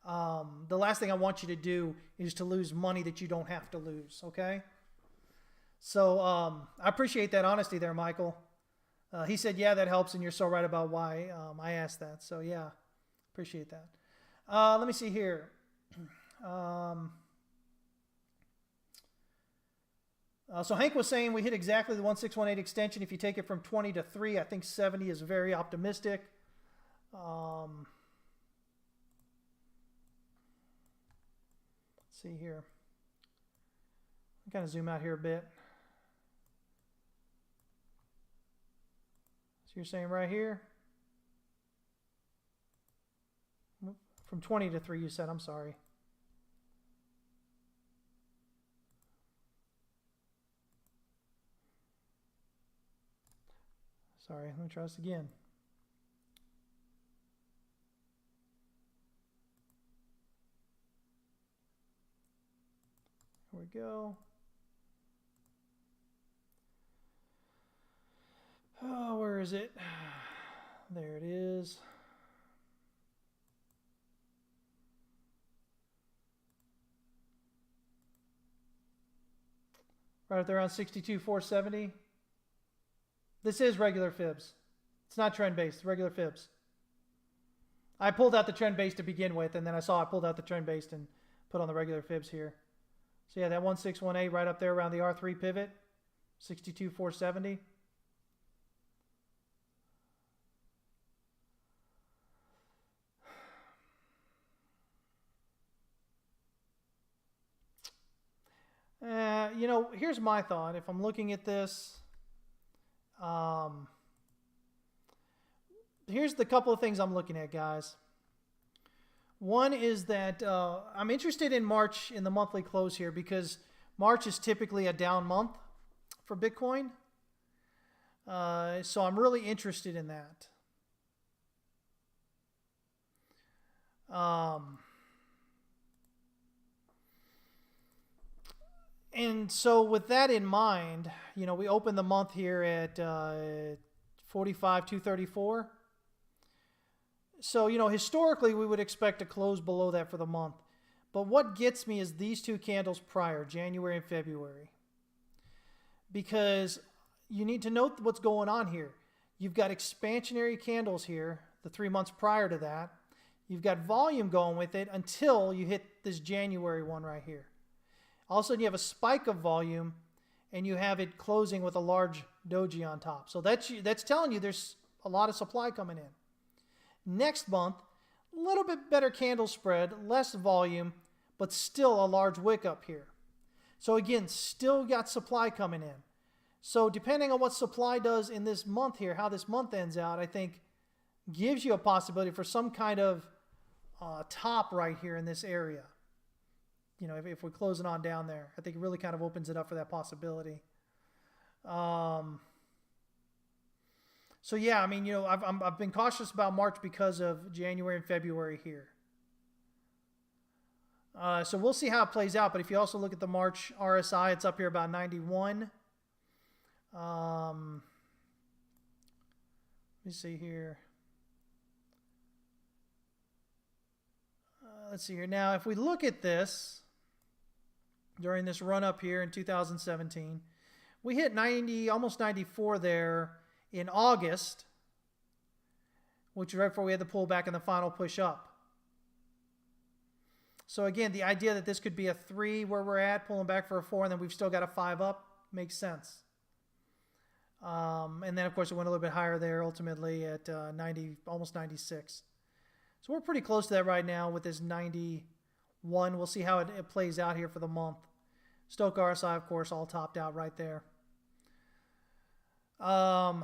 the last thing I want you to do is to lose money that you don't have to lose, okay? So I appreciate that honesty there, Michael. He said, yeah, that helps, and you're so right about why I asked that. So, yeah, appreciate that. Let me see here. So Hank was saying we hit exactly the 1618 extension. If you take it from 20 to 3, I think 70 is very optimistic. Let's see here. I'll kind of zoom out here a bit. So you're saying right here? From 20 to 3 you said, I'm sorry. Sorry, let me try this again. Here we go. Oh, where is it? There it is. Right up there around 62,470. This is regular fibs. It's not trend-based, regular fibs. I pulled out the trend-based to begin with, and then I pulled out the trend-based and put on the regular fibs here. So yeah, that 1618 right up there around the R3 pivot, 62,470. Here's my thought. If I'm looking at this, here's the couple of things I'm looking at, guys. One is that I'm interested in March in the monthly close here because March is typically a down month for Bitcoin. So I'm really interested in that. And so with that in mind, we opened the month here at 45,234. So, historically we would expect to close below that for the month. But what gets me is these two candles prior, January and February. Because you need to note what's going on here. You've got expansionary candles here, the 3 months prior to that. You've got volume going with it until you hit this January one right here. All of a sudden you have a spike of volume and you have it closing with a large doji on top. So that's telling you there's a lot of supply coming in. Next month, a little bit better candle spread, less volume, but still a large wick up here. So again, still got supply coming in. So depending on what supply does in this month here, how this month ends out, I think gives you a possibility for some kind of top right here in this area. If we're closing on down there, I think it really kind of opens it up for that possibility. So yeah, I've been cautious about March because of January and February here. So we'll see how it plays out. But if you also look at the March RSI, it's up here about 91. Let me see here. Let's see here. Now, if we look at this during this run up here in 2017, we hit 90, almost 94 there in August, which is right before we had the pullback and the final push up. So again, the idea that this could be a 3 where we're at, pulling back for a 4, and then we've still got a 5 up makes sense. And then, of course, it went a little bit higher there ultimately at 90, almost 96. So we're pretty close to that right now with this 91. We'll see how it plays out here for the month. Stochastic RSI, of course, all topped out right there. So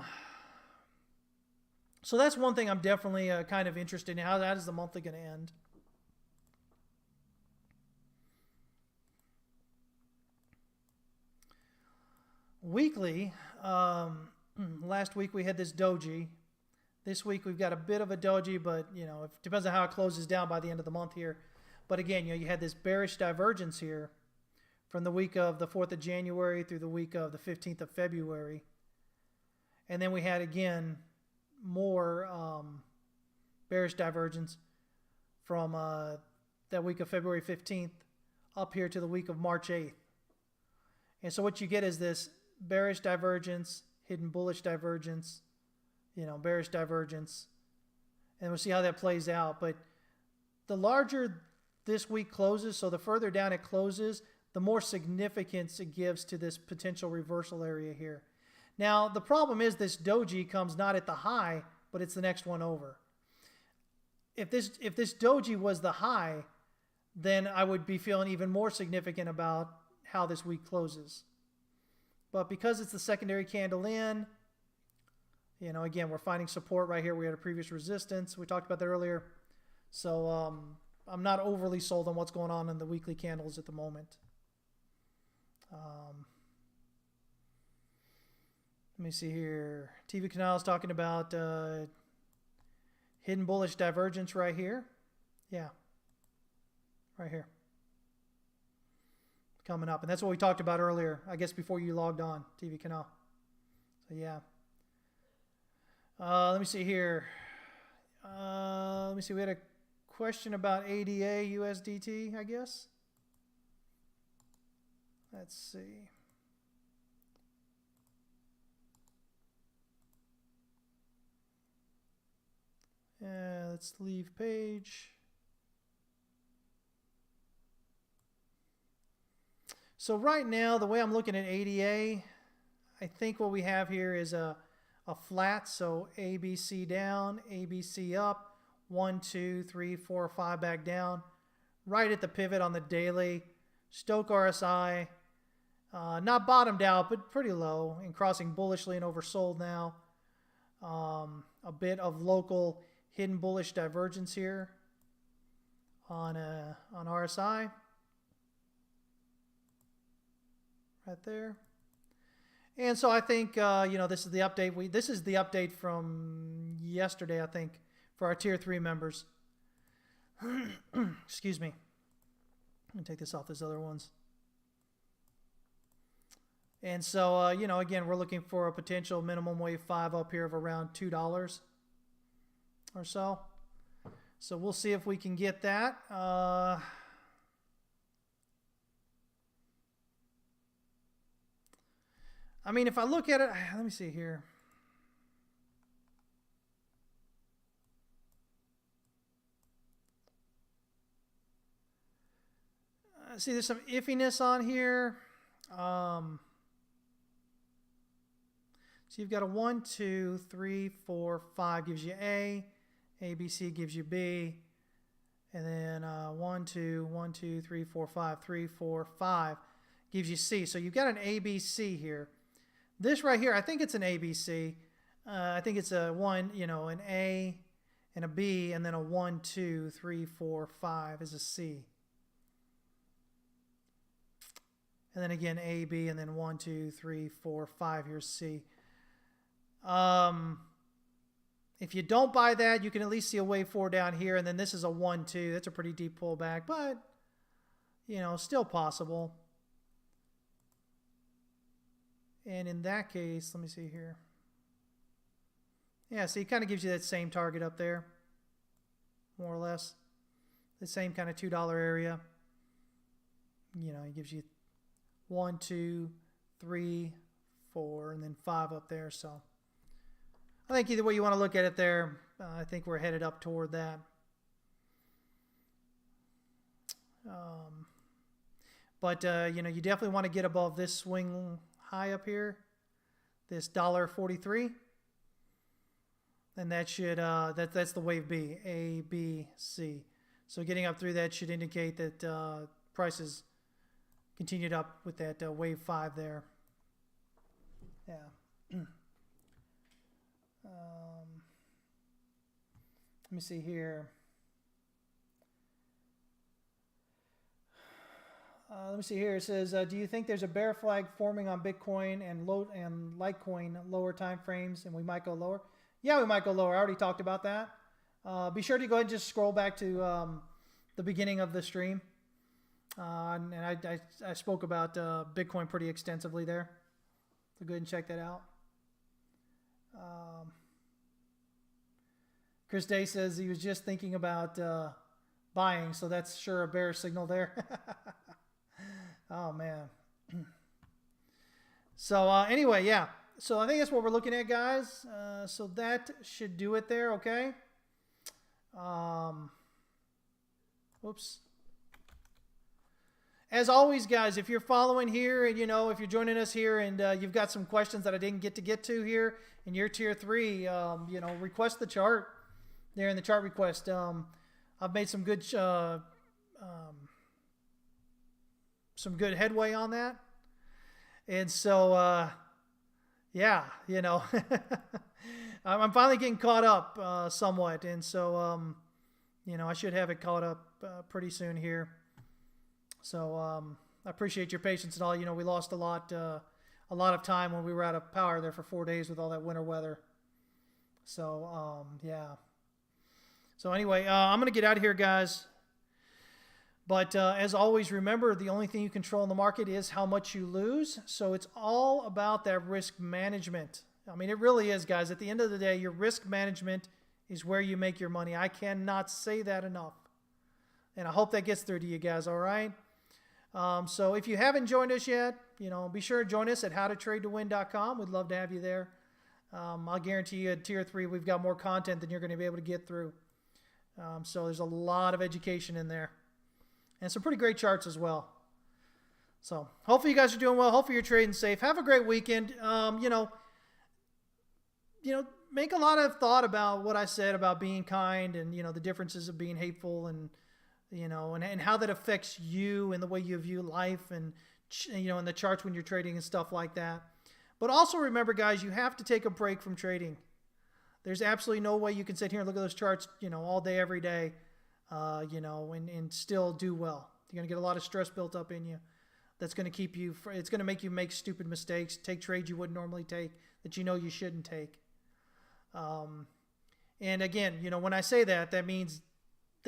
that's one thing I'm definitely kind of interested in. How is the monthly going to end? Weekly, last week we had this doji. This week we've got a bit of a doji, but it depends on how it closes down by the end of the month here. But again, you had this bearish divergence here from the week of the 4th of January through the week of the 15th of February. And then we had, again, more bearish divergence from that week of February 15th up here to the week of March 8th. And so what you get is this bearish divergence, hidden bullish divergence, bearish divergence. And we'll see how that plays out. But the larger this week closes, so the further down it closes, the more significance it gives to this potential reversal area here. Now, the problem is this doji comes not at the high, but it's the next one over. If this doji was the high, then I would be feeling even more significant about how this week closes. But because it's the secondary candle in, again, we're finding support right here. We had a previous resistance. We talked about that earlier. So I'm not overly sold on what's going on in the weekly candles at the moment. Let me see here. TV Canal is talking about hidden bullish divergence right here. Yeah, right here. Coming up. And that's what we talked about earlier, I guess, before you logged on, TV Canal. So, yeah. Let me see here. Let me see. We had a question about ADA USDT, I guess. Let's see. Let's leave page. So right now, the way I'm looking at ADA, I think what we have here is a flat. So ABC down, ABC up, 1, 2, 3, 4, 5 back down. Right at the pivot on the daily. Stoke RSI, not bottomed out, but pretty low and crossing bullishly and oversold now. A bit of local hidden bullish divergence here on RSI. Right there. And so I think, this is the update. This is the update from yesterday, I think, for our Tier 3 members. Excuse me. Let me take this off these other ones. And so, again, we're looking for a potential minimum wave 5 up here of around $2 or so. So we'll see if we can get that. I mean, if I look at it, let me see here. See, there's some iffiness on here. So you've got a 1, 2, 3, 4, 5 gives you A. ABC gives you B. And then 1, 2, 1, 2, 3, 4, 5, 3, 4, 5 gives you C. So you've got an ABC here. This right here, I think it's an ABC. I think it's a 1, an A and a B, and then a 1, 2, 3, 4, 5 is a C. And then again, A, B, and then 1, 2, 3, 4, 5, here's C. If you don't buy that, you can at least see a wave 4 down here, and then this is a 1, 2. That's a pretty deep pullback, but, still possible. And in that case, let me see here. Yeah, so it kind of gives you that same target up there, more or less. The same kind of $2 area. It gives you 1, 2, 3, 4, and then 5 up there. So I think either way you want to look at it there, I think we're headed up toward that. But you definitely want to get above this swing high up here, this $1.43, and that should that's the wave B, A, B, C. So getting up through that should indicate that prices continued up with that wave 5 there. Yeah. Let me see here. It says, do you think there's a bear flag forming on Bitcoin and Litecoin lower time frames, and we might go lower? Yeah, we might go lower. I already talked about that. Be sure to go ahead and just scroll back to the beginning of the stream. And I spoke about Bitcoin pretty extensively there. So go ahead and check that out. Chris Day says he was just thinking about buying, so that's sure a bear signal there. Oh, man. So anyway, yeah. So I think that's what we're looking at, guys. So that should do it there, okay? Whoops. As always, guys, if you're following here and, if you're joining us here and you've got some questions that I didn't get to here in your tier 3, request the chart there in the chart request. I've made some good headway on that. And so, yeah, I'm finally getting caught up somewhat. And so, I should have it caught up pretty soon here. So I appreciate your patience and all. We lost a lot of time when we were out of power there for 4 days with all that winter weather. So, yeah. So anyway, I'm going to get out of here, guys. But as always, remember, the only thing you control in the market is how much you lose. So it's all about that risk management. I mean, it really is, guys. At the end of the day, your risk management is where you make your money. I cannot say that enough. And I hope that gets through to you guys, all right? So if you haven't joined us yet, be sure to join us at howtotradetowin.com. We'd love to have you there. I'll guarantee you at tier 3, we've got more content than you're going to be able to get through. So there's a lot of education in there. And some pretty great charts as well. So hopefully you guys are doing well. Hopefully you're trading safe. Have a great weekend. Make a lot of thought about what I said about being kind and, the differences of being hateful and, and how that affects you and the way you view life and, in the charts when you're trading and stuff like that. But also remember, guys, you have to take a break from trading. There's absolutely no way you can sit here and look at those charts, all day, every day. And still do well. You're going to get a lot of stress built up in you. That's going to keep you, it's going to make you make stupid mistakes, take trades you wouldn't normally take, that you shouldn't take. And again, when I say that, that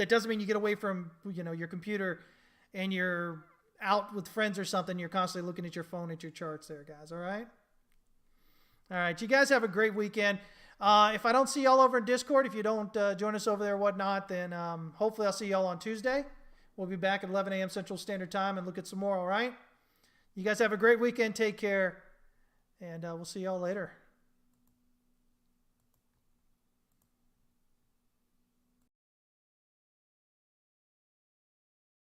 doesn't mean you get away from, your computer and you're out with friends or something. You're constantly looking at your phone at your charts there, guys. All right. All right. You guys have a great weekend. If I don't see y'all over in Discord, if you don't join us over there or whatnot, then hopefully I'll see y'all on Tuesday. We'll be back at 11 a.m. Central Standard Time and look at some more, all right? You guys have a great weekend. Take care, and we'll see y'all later.